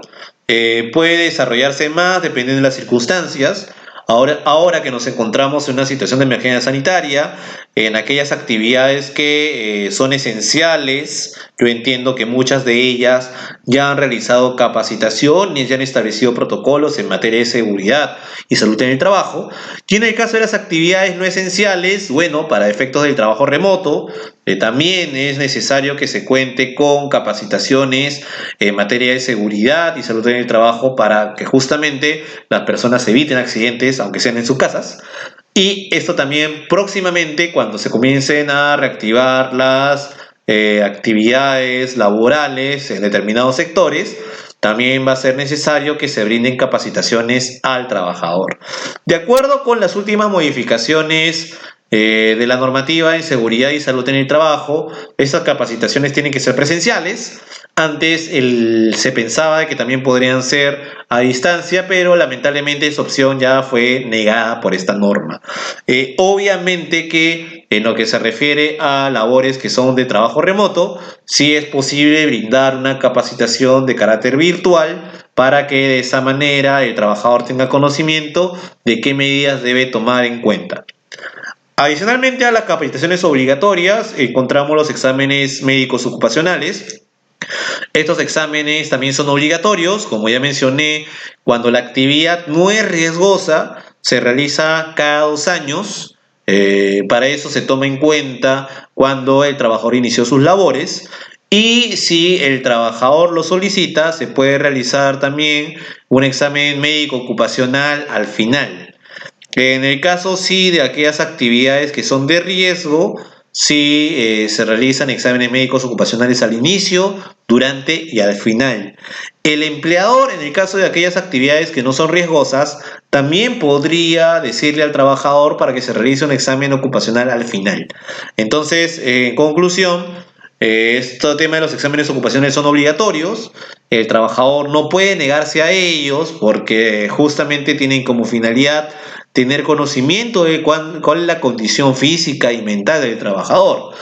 Puede desarrollarse más dependiendo de las circunstancias. Ahora que nos encontramos en una situación de emergencia sanitaria, en aquellas actividades que son esenciales, yo entiendo que muchas de ellas ya han realizado capacitaciones, ya han establecido protocolos en materia de seguridad y salud en el trabajo. Y en el caso de las actividades no esenciales, bueno, para efectos del trabajo remoto, también es necesario que se cuente con capacitaciones en materia de seguridad y salud en el trabajo para que justamente las personas eviten accidentes, aunque sean en sus casas. Y esto también próximamente, cuando se comiencen a reactivar las actividades laborales en determinados sectores, también va a ser necesario que se brinden capacitaciones al trabajador. De acuerdo con las últimas modificaciones de la normativa en seguridad y salud en el trabajo, estas capacitaciones tienen que ser presenciales. Antes se pensaba de que también podrían ser a distancia, pero lamentablemente esa opción ya fue negada por esta norma. Obviamente que en lo que se refiere a labores que son de trabajo remoto, sí es posible brindar una capacitación de carácter virtual para que de esa manera el trabajador tenga conocimiento de qué medidas debe tomar en cuenta. Adicionalmente a las capacitaciones obligatorias, encontramos los exámenes médicos ocupacionales. Estos exámenes también son obligatorios, como ya mencioné, cuando la actividad no es riesgosa, se realiza cada 2 años. Para eso se toma en cuenta cuando el trabajador inició sus labores. Y si el trabajador lo solicita, se puede realizar también un examen médico ocupacional al final. En el caso sí de aquellas actividades que son de riesgo, sí se realizan exámenes médicos ocupacionales al inicio, durante y al final. El empleador, en el caso de aquellas actividades que no son riesgosas, también podría decirle al trabajador para que se realice un examen ocupacional al final. Entonces, en conclusión, este tema de los exámenes ocupacionales son obligatorios. El trabajador no puede negarse a ellos porque justamente tienen como finalidad tener conocimiento de cuál es la condición física y mental del trabajador.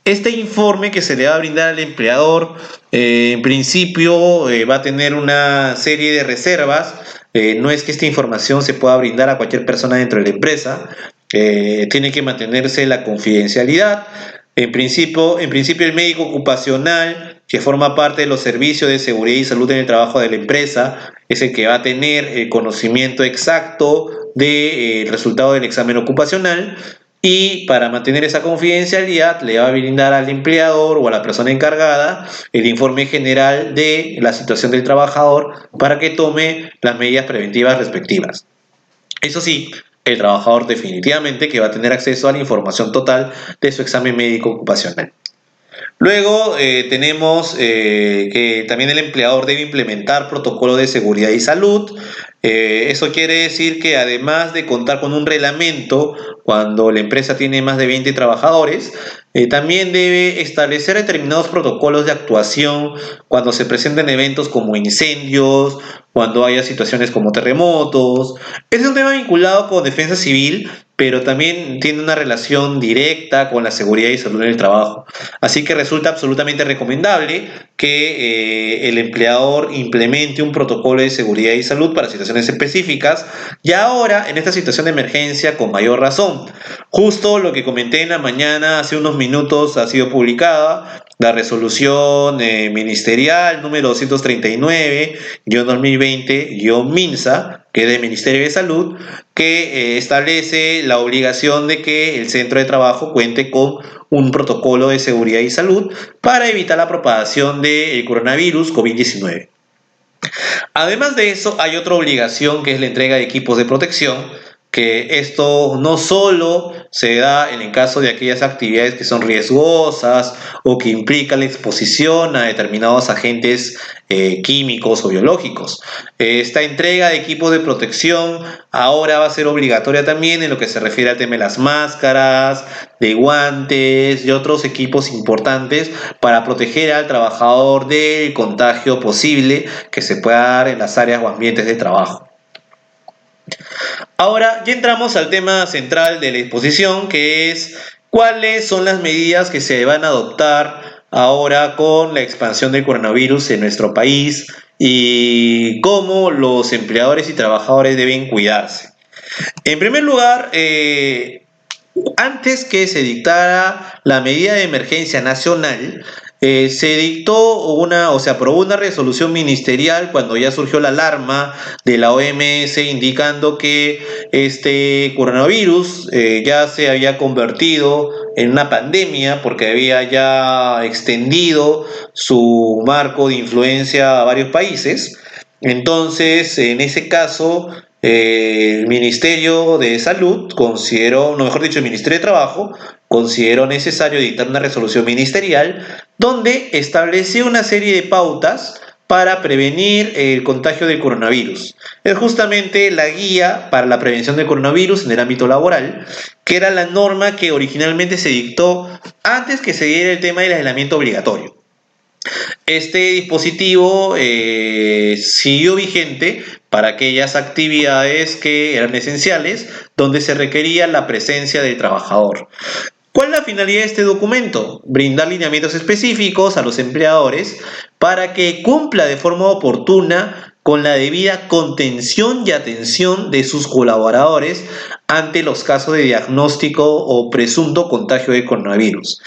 Este informe que se le va a brindar al empleador, en principio, va a tener una serie de reservas. No es que esta información se pueda brindar a cualquier persona dentro de la empresa. Tiene que mantenerse la confidencialidad. En principio, el médico ocupacional que forma parte de los servicios de seguridad y salud en el trabajo de la empresa es el que va a tener el conocimiento exacto del resultado del examen ocupacional, y para mantener esa confidencialidad le va a brindar al empleador o a la persona encargada el informe general de la situación del trabajador para que tome las medidas preventivas respectivas. Eso sí, el trabajador definitivamente que va a tener acceso a la información total de su examen médico ocupacional. Luego tenemos que también el empleador debe implementar protocolos de seguridad y salud. Eso quiere decir que además de contar con un reglamento cuando la empresa tiene más de 20 trabajadores, también debe establecer determinados protocolos de actuación cuando se presenten eventos como incendios, cuando haya situaciones como terremotos. Este es un tema vinculado con defensa civil, pero también tiene una relación directa con la seguridad y salud en el trabajo. Así que resulta absolutamente recomendable que el empleador implemente un protocolo de seguridad y salud para situaciones específicas, y ahora en esta situación de emergencia con mayor razón. Justo lo que comenté en la mañana, hace unos minutos, ha sido publicada la resolución ministerial número 239-2020-MINSA, que es del Ministerio de Salud, que establece la obligación de que el centro de trabajo cuente con un protocolo de seguridad y salud para evitar la propagación del coronavirus COVID-19. Además de eso, hay otra obligación que es la entrega de equipos de protección, que esto no solo se da en el caso de aquellas actividades que son riesgosas o que implican la exposición a determinados agentes químicos o biológicos. Esta entrega de equipos de protección ahora va a ser obligatoria también en lo que se refiere al tema de las máscaras, de guantes y otros equipos importantes para proteger al trabajador del contagio posible que se pueda dar en las áreas o ambientes de trabajo. Ahora ya entramos al tema central de la exposición, que es cuáles son las medidas que se van a adoptar ahora con la expansión del coronavirus en nuestro país y cómo los empleadores y trabajadores deben cuidarse. En primer lugar, antes que se dictara la medida de emergencia nacional, se dictó o se aprobó una resolución ministerial cuando ya surgió la alarma de la OMS indicando que este coronavirus ya se había convertido en una pandemia porque había ya extendido su marco de influencia a varios países. Entonces, en ese caso, el Ministerio de Salud consideró, no mejor dicho, el Ministerio de Trabajo consideró necesario dictar una resolución ministerial donde estableció una serie de pautas para prevenir el contagio del coronavirus. Es justamente la guía para la prevención del coronavirus en el ámbito laboral, que era la norma que originalmente se dictó antes que se diera el tema del aislamiento obligatorio. Este dispositivo siguió vigente para aquellas actividades que eran esenciales, donde se requería la presencia del trabajador. ¿Cuál es la finalidad de este documento? Brindar lineamientos específicos a los empleadores para que cumpla de forma oportuna con la debida contención y atención de sus colaboradores ante los casos de diagnóstico o presunto contagio de coronavirus.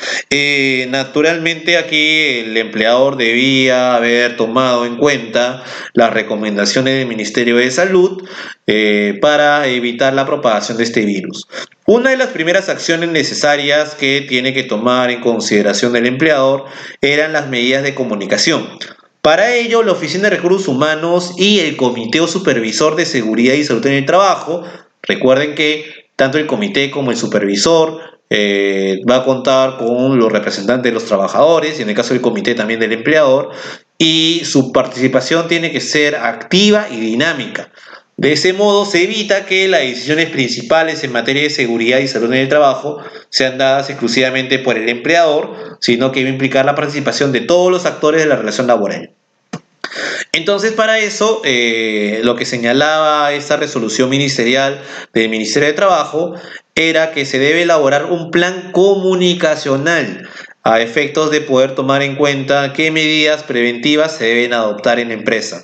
Naturalmente aquí el empleador debía haber tomado en cuenta las recomendaciones del Ministerio de Salud para evitar la propagación de este virus. Una de las primeras acciones necesarias que tiene que tomar en consideración el empleador eran las medidas de comunicación. Para ello, la Oficina de Recursos Humanos y el Comité o Supervisor de Seguridad y Salud en el Trabajo, recuerden que tanto el comité como el supervisor va a contar con los representantes de los trabajadores y en el caso del comité también del empleador, y su participación tiene que ser activa y dinámica. De ese modo se evita que las decisiones principales en materia de seguridad y salud en el trabajo sean dadas exclusivamente por el empleador, sino que va a implicar la participación de todos los actores de la relación laboral. Entonces, para eso, lo que señalaba esta resolución ministerial del Ministerio de Trabajo era que se debe elaborar un plan comunicacional a efectos de poder tomar en cuenta qué medidas preventivas se deben adoptar en la empresa.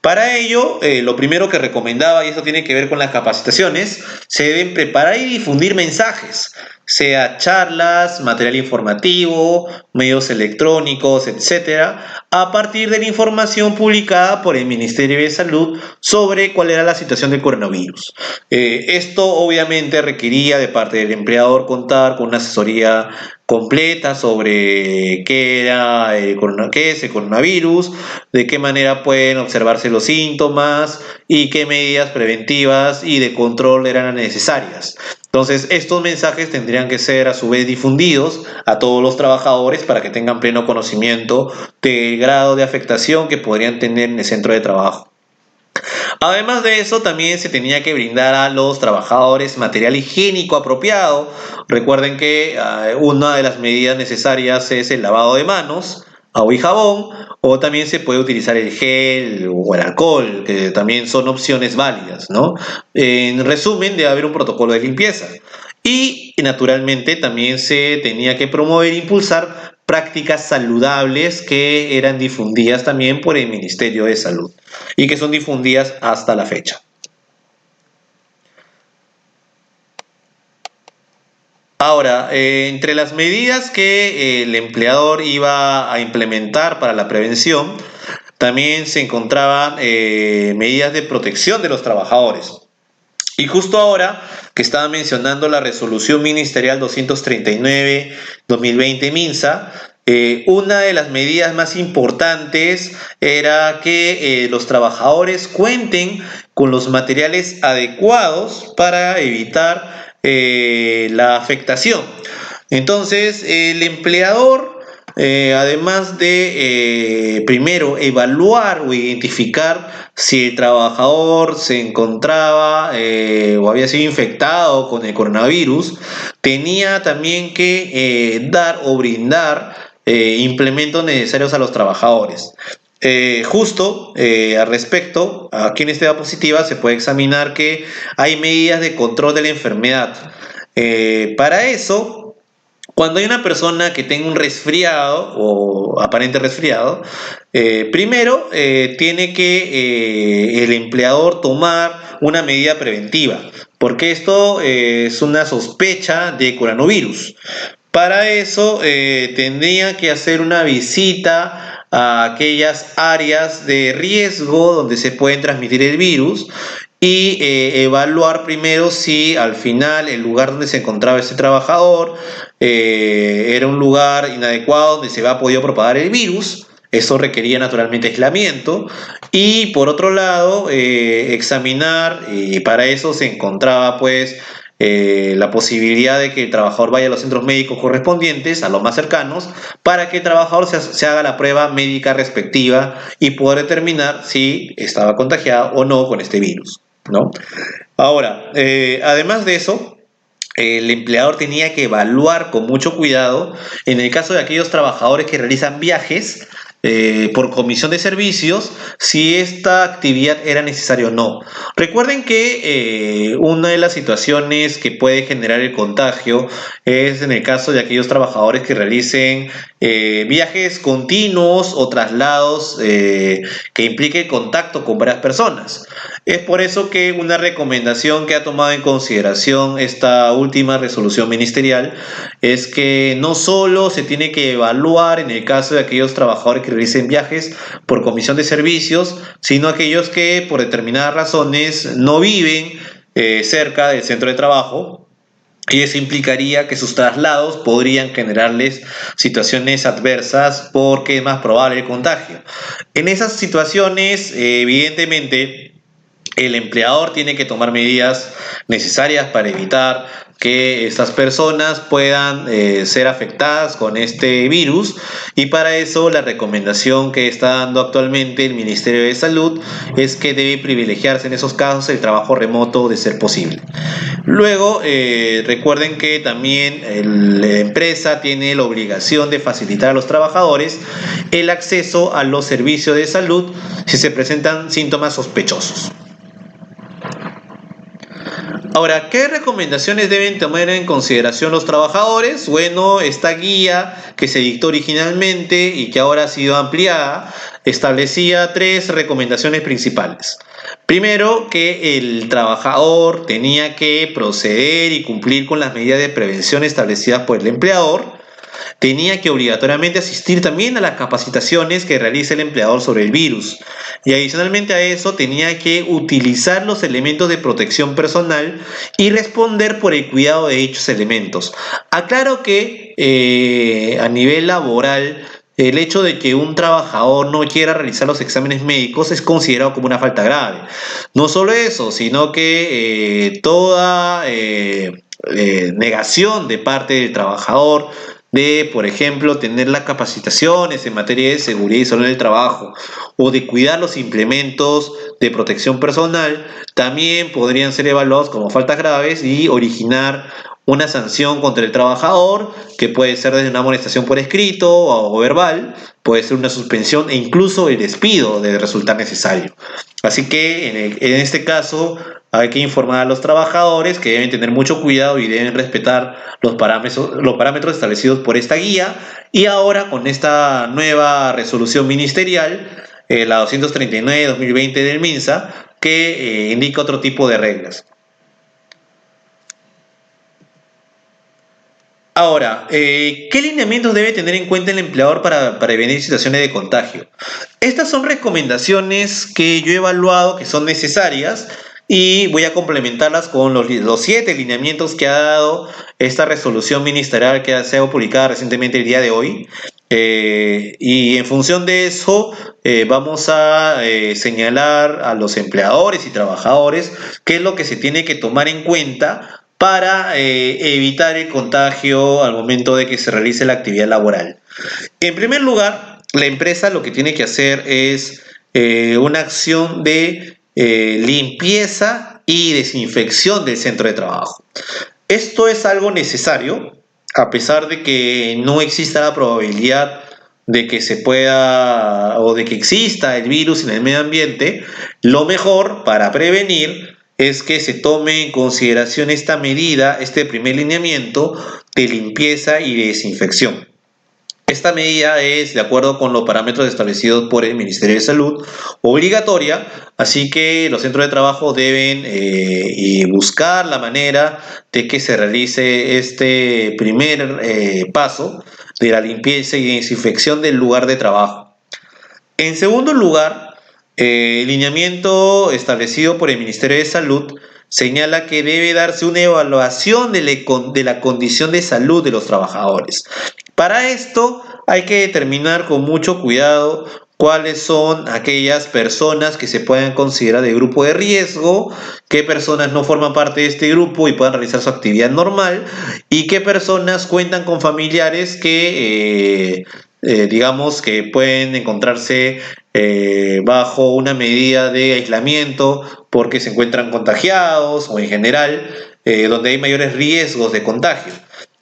Para ello, lo primero que recomendaba, y eso tiene que ver con las capacitaciones, se deben preparar y difundir mensajes, sea charlas, material informativo, medios electrónicos, etcétera, a partir de la información publicada por el Ministerio de Salud sobre cuál era la situación del coronavirus. Esto obviamente requería de parte del empleador contar con una asesoría completa sobre qué es el coronavirus, de qué manera pueden observarse los síntomas y qué medidas preventivas y de control eran necesarias. Entonces, estos mensajes tendrían que ser a su vez difundidos a todos los trabajadores para que tengan pleno conocimiento del grado de afectación que podrían tener en el centro de trabajo. Además de eso, también se tenía que brindar a los trabajadores material higiénico apropiado. Recuerden que una de las medidas necesarias es el lavado de manos, agua y jabón, o también se puede utilizar el gel o el alcohol, que también son opciones válidas, ¿no? En resumen, debe haber un protocolo de limpieza. Y naturalmente también se tenía que promover e impulsar prácticas saludables que eran difundidas también por el Ministerio de Salud y que son difundidas hasta la fecha. Ahora, entre las medidas que el empleador iba a implementar para la prevención, también se encontraban medidas de protección de los trabajadores. Y justo ahora que estaba mencionando la resolución ministerial 239-2020 MINSA, Una de las medidas más importantes era que los trabajadores cuenten con los materiales adecuados para evitar la afectación. Entonces, el empleador, además de primero evaluar o identificar si el trabajador se encontraba o había sido infectado con el coronavirus, tenía también que dar o brindar implementos necesarios a los trabajadores. Al respecto, aquí en esta diapositiva se puede examinar que hay medidas de control de la enfermedad. Para eso, cuando hay una persona que tenga un resfriado o aparente resfriado, primero tiene que el empleador tomar una medida preventiva, porque esto es una sospecha de coronavirus. Para eso tendría que hacer una visita a aquellas áreas de riesgo donde se pueden transmitir el virus y evaluar primero si al final el lugar donde se encontraba ese trabajador era un lugar inadecuado donde se había podido propagar el virus. Eso requería naturalmente aislamiento. Y por otro lado, examinar, y para eso se encontraba pues la posibilidad de que el trabajador vaya a los centros médicos correspondientes, a los más cercanos, para que el trabajador se haga la prueba médica respectiva y poder determinar si estaba contagiado o no con este virus, ¿no? Ahora, además de eso, el empleador tenía que evaluar con mucho cuidado, en el caso de aquellos trabajadores que realizan viajes por comisión de servicios, si esta actividad era necesaria o no. Recuerden que una de las situaciones que puede generar el contagio es en el caso de aquellos trabajadores que realicen viajes continuos o traslados que implique contacto con varias personas. Es por eso que una recomendación que ha tomado en consideración esta última resolución ministerial es que no solo se tiene que evaluar en el caso de aquellos trabajadores que realicen viajes por comisión de servicios, sino aquellos que por determinadas razones no viven cerca del centro de trabajo, y eso implicaría que sus traslados podrían generarles situaciones adversas porque es más probable el contagio. En esas situaciones, evidentemente, el empleador tiene que tomar medidas necesarias para evitar que estas personas puedan ser afectadas con este virus, y para eso la recomendación que está dando actualmente el Ministerio de Salud es que debe privilegiarse en esos casos el trabajo remoto de ser posible. Luego, recuerden que también la empresa tiene la obligación de facilitar a los trabajadores el acceso a los servicios de salud si se presentan síntomas sospechosos. Ahora, ¿qué recomendaciones deben tomar en consideración los trabajadores? Bueno, esta guía que se dictó originalmente y que ahora ha sido ampliada establecía 3 recomendaciones principales. Primero, que el trabajador tenía que proceder y cumplir con las medidas de prevención establecidas por el empleador. Tenía que obligatoriamente asistir también a las capacitaciones que realiza el empleador sobre el virus. Y adicionalmente a eso, tenía que utilizar los elementos de protección personal y responder por el cuidado de dichos elementos. Aclaro que a nivel laboral, el hecho de que un trabajador no quiera realizar los exámenes médicos es considerado como una falta grave. No solo eso, sino que toda negación de parte del trabajador de, por ejemplo, tener las capacitaciones en materia de seguridad y salud del trabajo o de cuidar los implementos de protección personal, también podrían ser evaluados como faltas graves y originar una sanción contra el trabajador, que puede ser desde una amonestación por escrito o verbal, puede ser una suspensión e incluso el despido de resultar necesario. Así que en este caso hay que informar a los trabajadores que deben tener mucho cuidado y deben respetar los parámetros establecidos por esta guía. Y ahora, con esta nueva resolución ministerial, la 239-2020 del MINSA, que indica otro tipo de reglas. Ahora, ¿qué lineamientos debe tener en cuenta el empleador para prevenir situaciones de contagio? Estas son recomendaciones que yo he evaluado que son necesarias y voy a complementarlas con los 7 lineamientos que ha dado esta resolución ministerial que ha sido publicada recientemente el día de hoy. Y en función de eso, vamos a señalar a los empleadores y trabajadores qué es lo que se tiene que tomar en cuenta para evitar el contagio al momento de que se realice la actividad laboral. En primer lugar, la empresa lo que tiene que hacer es una acción de limpieza y desinfección del centro de trabajo. Esto es algo necesario, a pesar de que no exista la probabilidad de que se pueda o de que exista el virus en el medio ambiente. Lo mejor para prevenir es que se tome en consideración esta medida, este primer lineamiento de limpieza y desinfección. Esta medida es, de acuerdo con los parámetros establecidos por el Ministerio de Salud, obligatoria, así que los centros de trabajo deben buscar la manera de que se realice este primer paso de la limpieza y desinfección del lugar de trabajo. En segundo lugar, el lineamiento establecido por el Ministerio de Salud señala que debe darse una evaluación de la condición de salud de los trabajadores. Para esto hay que determinar con mucho cuidado cuáles son aquellas personas que se pueden considerar de grupo de riesgo, qué personas no forman parte de este grupo y puedan realizar su actividad normal, y qué personas cuentan con familiares que digamos que pueden encontrarse bajo una medida de aislamiento porque se encuentran contagiados o en general donde hay mayores riesgos de contagio.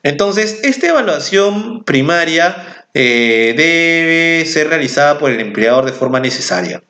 Entonces, esta evaluación primaria debe ser realizada por el empleador de forma necesaria.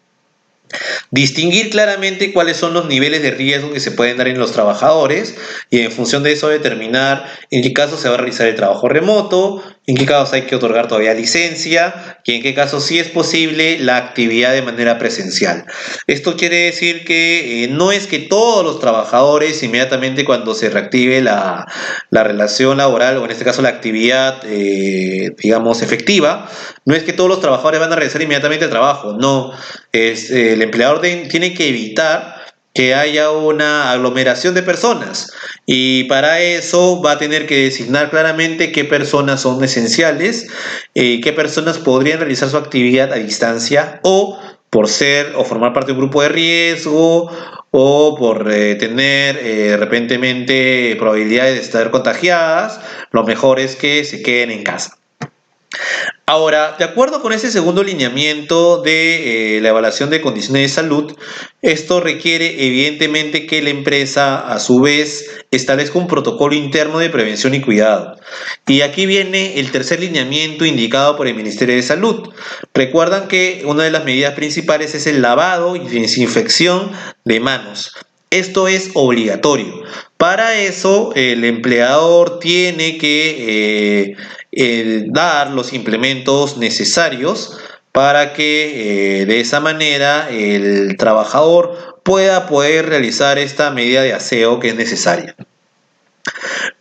Distinguir claramente cuáles son los niveles de riesgo que se pueden dar en los trabajadores y en función de eso determinar en qué caso se va a realizar el trabajo remoto, en qué casos hay que otorgar todavía licencia y en qué casos sí es posible la actividad de manera presencial. Esto quiere decir que no es que todos los trabajadores inmediatamente cuando se reactive la relación laboral o en este caso la actividad digamos efectiva, no es que todos los trabajadores van a regresar inmediatamente al trabajo, no, el empleador tiene que evitar que haya una aglomeración de personas y para eso va a tener que designar claramente qué personas son esenciales, qué personas podrían realizar su actividad a distancia o por ser o formar parte de un grupo de riesgo o por tener repentemente probabilidades de estar contagiadas, lo mejor es que se queden en casa. Ahora, de acuerdo con ese segundo lineamiento de la evaluación de condiciones de salud, esto requiere evidentemente que la empresa a su vez establezca un protocolo interno de prevención y cuidado. Y aquí viene el tercer lineamiento indicado por el Ministerio de Salud. Recuerdan que una de las medidas principales es el lavado y desinfección de manos. Esto es obligatorio. Para eso, el empleador tiene que dar los implementos necesarios para que de esa manera el trabajador pueda poder realizar esta medida de aseo que es necesaria.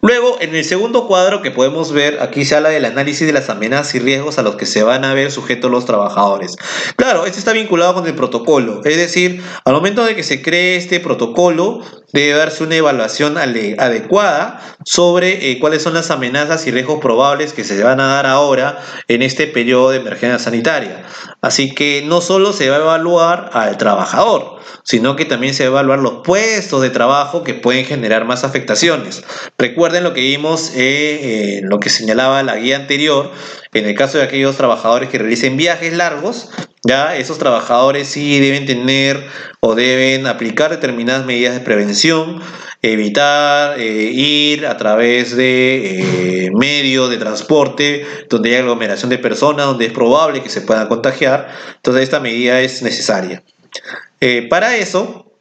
Luego, en el segundo cuadro que podemos ver, aquí se habla del análisis de las amenazas y riesgos a los que se van a ver sujetos los trabajadores. Claro, esto está vinculado con el protocolo, es decir, al momento de que se cree este protocolo, debe darse una evaluación adecuada sobre cuáles son las amenazas y riesgos probables que se van a dar ahora en este periodo de emergencia sanitaria. Así que no solo se va a evaluar al trabajador, sino que también se va a evaluar los puestos de trabajo que pueden generar más afectaciones. Recuerden lo que vimos en lo que señalaba la guía anterior, en el caso de aquellos trabajadores que realicen viajes largos, ya esos trabajadores sí deben tener o deben aplicar determinadas medidas de prevención, evitar ir a través de medios de transporte donde hay aglomeración de personas, donde es probable que se puedan contagiar. Entonces esta medida es necesaria. Para eso,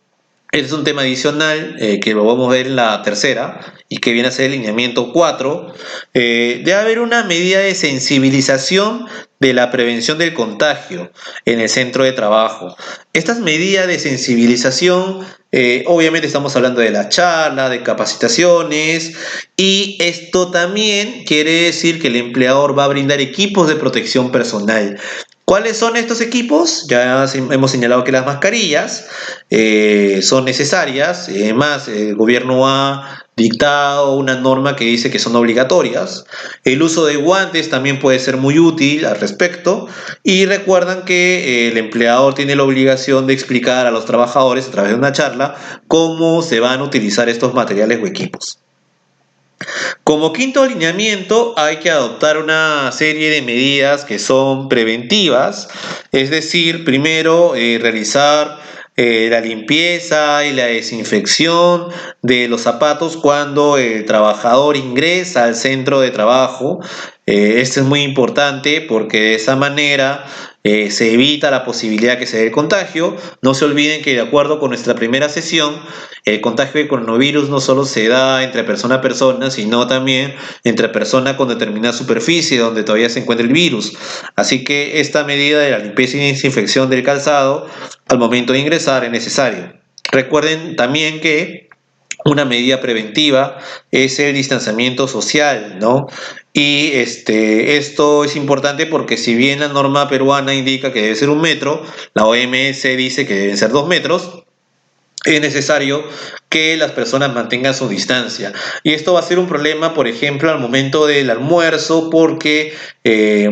este es un tema adicional que lo vamos a ver en la tercera y que viene a ser el lineamiento 4. Debe haber una medida de sensibilización de la prevención del contagio en el centro de trabajo. Estas medidas de sensibilización, obviamente estamos hablando de la charla, de capacitaciones, y esto también quiere decir que el empleador va a brindar equipos de protección personal ¿Cuáles son estos equipos? Ya hemos señalado que las mascarillas son necesarias. Además, el gobierno ha dictado una norma que dice que son obligatorias. El uso de guantes también puede ser muy útil al respecto. Y recuerdan que el empleador tiene la obligación de explicar a los trabajadores a través de una charla cómo se van a utilizar estos materiales o equipos. Como quinto alineamiento, hay que adoptar una serie de medidas que son preventivas, es decir, primero realizar la limpieza y la desinfección de los zapatos cuando el trabajador ingresa al centro de trabajo. Esto es muy importante porque de esa manera se evita la posibilidad que se dé el contagio. No se olviden que de acuerdo con nuestra primera sesión, el contagio de coronavirus no solo se da entre persona a persona, sino también entre persona con determinada superficie donde todavía se encuentra el virus. Así que esta medida de la limpieza y desinfección del calzado al momento de ingresar es necesario. Recuerden también que una medida preventiva es el distanciamiento social, ¿no? Y esto es importante porque si bien la norma peruana indica que debe ser 1 metro, la OMS dice que deben ser 2 metros. Es necesario que las personas mantengan su distancia. Y esto va a ser un problema, por ejemplo, al momento del almuerzo, porque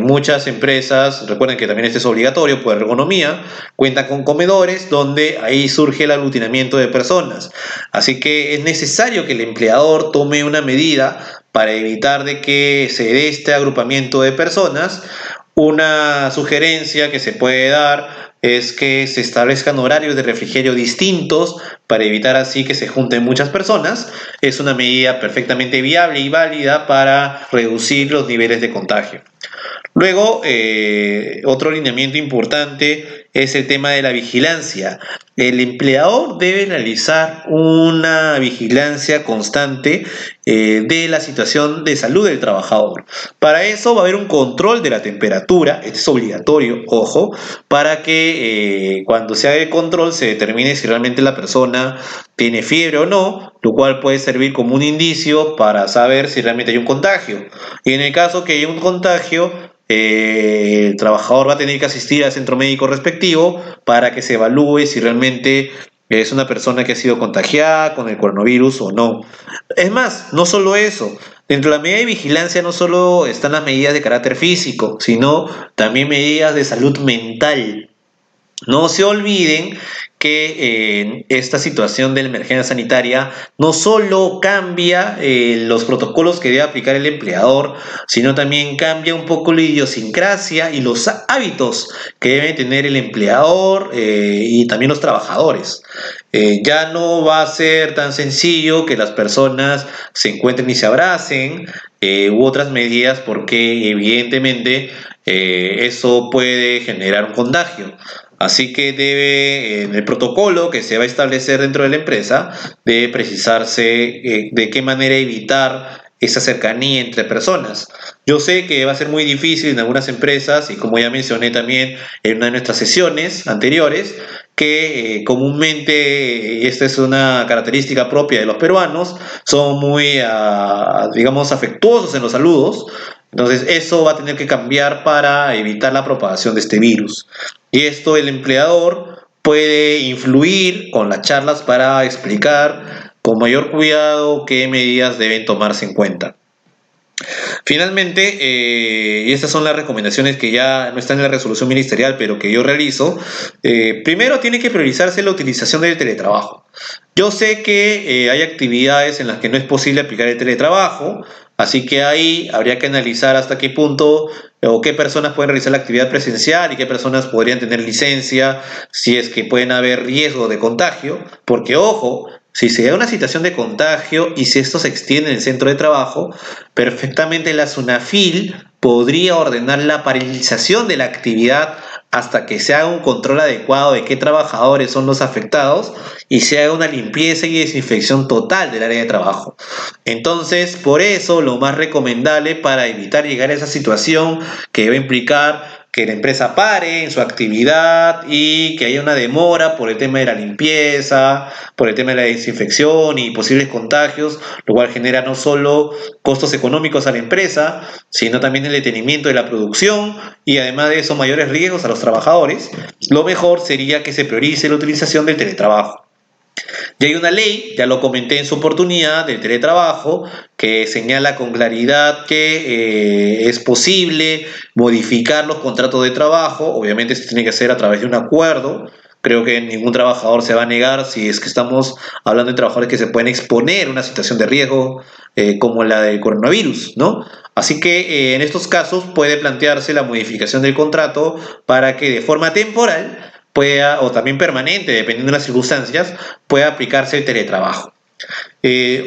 muchas empresas, recuerden que también esto es obligatorio por ergonomía, cuentan con comedores donde ahí surge el aglutinamiento de personas. Así que es necesario que el empleador tome una medida para evitar de que se dé este agrupamiento de personas. Una sugerencia que se puede dar es que se establezcan horarios de refrigerio distintos para evitar así que se junten muchas personas. Es una medida perfectamente viable y válida para reducir los niveles de contagio. Luego, otro lineamiento importante es el tema de la vigilancia. El empleador debe realizar una vigilancia constante de la situación de salud del trabajador. Para eso va a haber un control de la temperatura, esto es obligatorio, ojo, para que cuando se haga el control se determine si realmente la persona tiene fiebre o no, lo cual puede servir como un indicio para saber si realmente hay un contagio. Y en el caso que haya un contagio, el trabajador va a tener que asistir al centro médico respectivo para que se evalúe si realmente es una persona que ha sido contagiada con el coronavirus o no. Es más, no solo eso, dentro de la medida de vigilancia no solo están las medidas de carácter físico, sino también medidas de salud mental. No se olviden que esta situación de la emergencia sanitaria no solo cambia los protocolos que debe aplicar el empleador, sino también cambia un poco la idiosincrasia y los hábitos que debe tener el empleador y también los trabajadores. Ya no va a ser tan sencillo que las personas se encuentren y se abracen u otras medidas porque evidentemente eso puede generar un contagio. Así que debe, en el protocolo que se va a establecer dentro de la empresa, debe precisarse de qué manera evitar esa cercanía entre personas. Yo sé que va a ser muy difícil en algunas empresas y como ya mencioné también en una de nuestras sesiones anteriores, que comúnmente esta es una característica propia de los peruanos, son muy, digamos, afectuosos en los saludos. Entonces eso va a tener que cambiar para evitar la propagación de este virus. Y esto el empleador puede influir con las charlas para explicar con mayor cuidado qué medidas deben tomarse en cuenta. Finalmente, y estas son las recomendaciones que ya no están en la resolución ministerial, pero que yo realizo. Primero, tiene que priorizarse la utilización del teletrabajo. Yo sé que hay actividades en las que no es posible aplicar el teletrabajo, así que ahí habría que analizar hasta qué punto o qué personas pueden realizar la actividad presencial y qué personas podrían tener licencia si es que pueden haber riesgo de contagio, porque ojo, si se da una situación de contagio y si esto se extiende en el centro de trabajo, perfectamente la SUNAFIL podría ordenar la paralización de la actividad hasta que se haga un control adecuado de qué trabajadores son los afectados y se haga una limpieza y desinfección total del área de trabajo. Entonces, por eso, lo más recomendable para evitar llegar a esa situación que va a implicar que la empresa pare en su actividad y que haya una demora por el tema de la limpieza, por el tema de la desinfección y posibles contagios, lo cual genera no solo costos económicos a la empresa, sino también el detenimiento de la producción y además de eso mayores riesgos a los trabajadores. Lo mejor sería que se priorice la utilización del teletrabajo. Ya hay una ley, ya lo comenté en su oportunidad, del teletrabajo, que señala con claridad que es posible modificar los contratos de trabajo. Obviamente se tiene que hacer a través de un acuerdo. Creo que ningún trabajador se va a negar si es que estamos hablando de trabajadores que se pueden exponer a una situación de riesgo como la del coronavirus, ¿no? Así que en estos casos puede plantearse la modificación del contrato para que de forma temporal pueda, o también permanente, dependiendo de las circunstancias, pueda aplicarse el teletrabajo.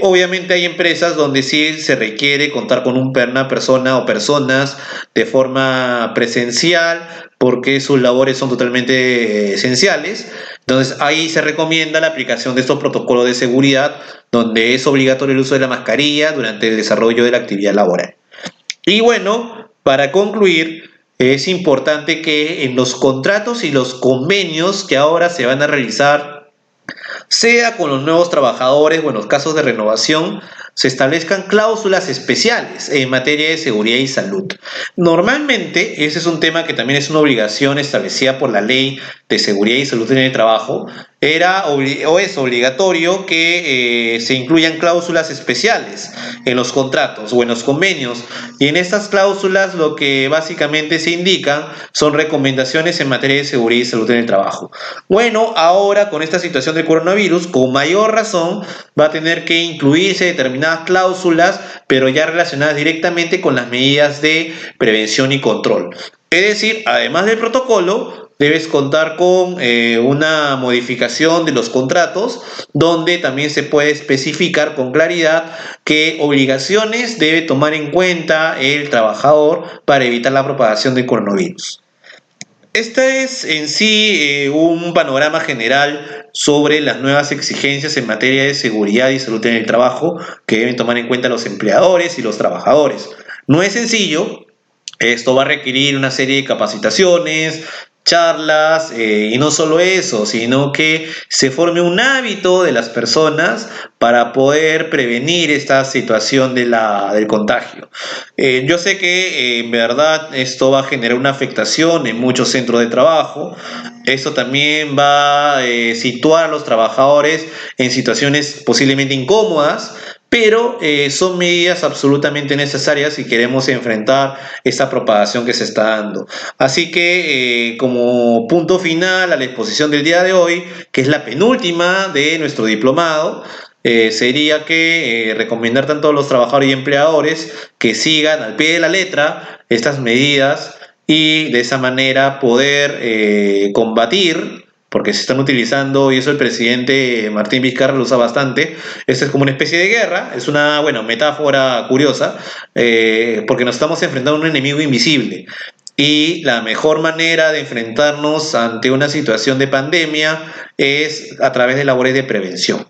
Obviamente hay empresas donde sí se requiere contar con una persona o personas de forma presencial porque sus labores son totalmente esenciales. Entonces ahí se recomienda la aplicación de estos protocolos de seguridad donde es obligatorio el uso de la mascarilla durante el desarrollo de la actividad laboral. Y bueno, para concluir, es importante que en los contratos y los convenios que ahora se van a realizar, sea con los nuevos trabajadores o en los casos de renovación, se establezcan cláusulas especiales en materia de seguridad y salud. Normalmente, ese es un tema que también es una obligación establecida por la Ley de Seguridad y Salud en el Trabajo, o es obligatorio que se incluyan cláusulas especiales en los contratos o en los convenios. Y en estas cláusulas lo que básicamente se indican son recomendaciones en materia de seguridad y salud en el trabajo. Bueno, ahora con esta situación del coronavirus, con mayor razón va a tener que incluirse determinadas cláusulas, pero ya relacionadas directamente con las medidas de prevención y control. Es decir, además del protocolo, debes contar con una modificación de los contratos donde también se puede especificar con claridad qué obligaciones debe tomar en cuenta el trabajador para evitar la propagación del coronavirus. Este es en sí un panorama general sobre las nuevas exigencias en materia de seguridad y salud en el trabajo que deben tomar en cuenta los empleadores y los trabajadores. No es sencillo, esto va a requerir una serie de capacitaciones, charlas, y no solo eso, sino que se forme un hábito de las personas para poder prevenir esta situación del contagio. Yo sé que en verdad esto va a generar una afectación en muchos centros de trabajo. Esto también va a situar a los trabajadores en situaciones posiblemente incómodas, pero son medidas absolutamente necesarias si queremos enfrentar esta propagación que se está dando. Así que como punto final a la exposición del día de hoy, que es la penúltima de nuestro diplomado, sería que recomendar tanto a los trabajadores y empleadores que sigan al pie de la letra estas medidas y de esa manera poder combatir, porque se están utilizando, y eso el presidente Martín Vizcarra lo usa bastante, esto es como una especie de guerra, es una, bueno, metáfora curiosa, porque nos estamos enfrentando a un enemigo invisible. Y la mejor manera de enfrentarnos ante una situación de pandemia es a través de labores de prevención.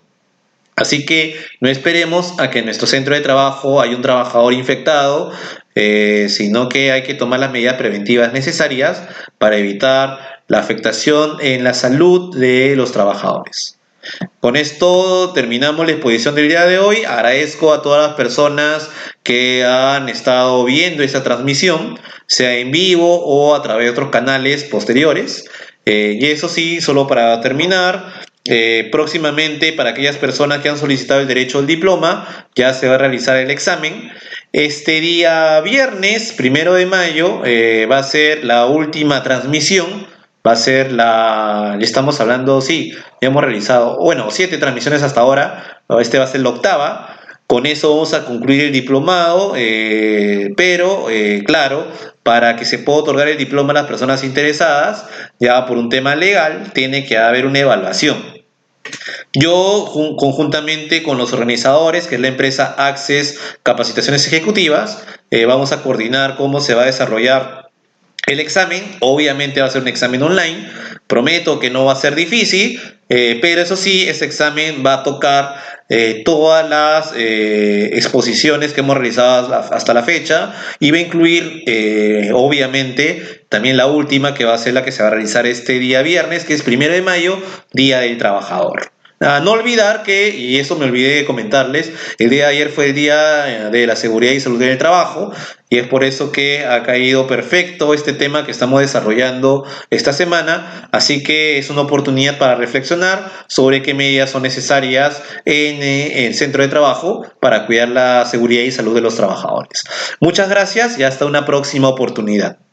Así que no esperemos a que en nuestro centro de trabajo haya un trabajador infectado, sino que hay que tomar las medidas preventivas necesarias para evitar la afectación en la salud de los trabajadores. Con esto terminamos la exposición del día de hoy. Agradezco a todas las personas que han estado viendo esta transmisión, sea en vivo o a través de otros canales posteriores. Y eso sí, solo para terminar, próximamente para aquellas personas que han solicitado el derecho al diploma, ya se va a realizar el examen. Este día viernes, 1 de mayo, va a ser la última transmisión. Va a ser ya estamos hablando, sí, ya hemos realizado, bueno, 7 transmisiones hasta ahora, este va a ser la octava. Con eso vamos a concluir el diplomado, pero claro, para que se pueda otorgar el diploma a las personas interesadas, ya por un tema legal, tiene que haber una evaluación. Yo, conjuntamente con los organizadores, que es la empresa Access Capacitaciones Ejecutivas, vamos a coordinar cómo se va a desarrollar el examen. Obviamente va a ser un examen online, Prometo que no va a ser difícil, pero eso sí, ese examen va a tocar todas las exposiciones que hemos realizado hasta la fecha y va a incluir, obviamente, también la última, que va a ser la que se va a realizar este día viernes, que es 1 de mayo, Día del Trabajador. No olvidar que, y eso me olvidé de comentarles, el día de ayer fue el Día de la Seguridad y Salud en el Trabajo, y es por eso que ha caído perfecto este tema que estamos desarrollando esta semana, así que es una oportunidad para reflexionar sobre qué medidas son necesarias en el centro de trabajo para cuidar la seguridad y salud de los trabajadores. Muchas gracias y hasta una próxima oportunidad.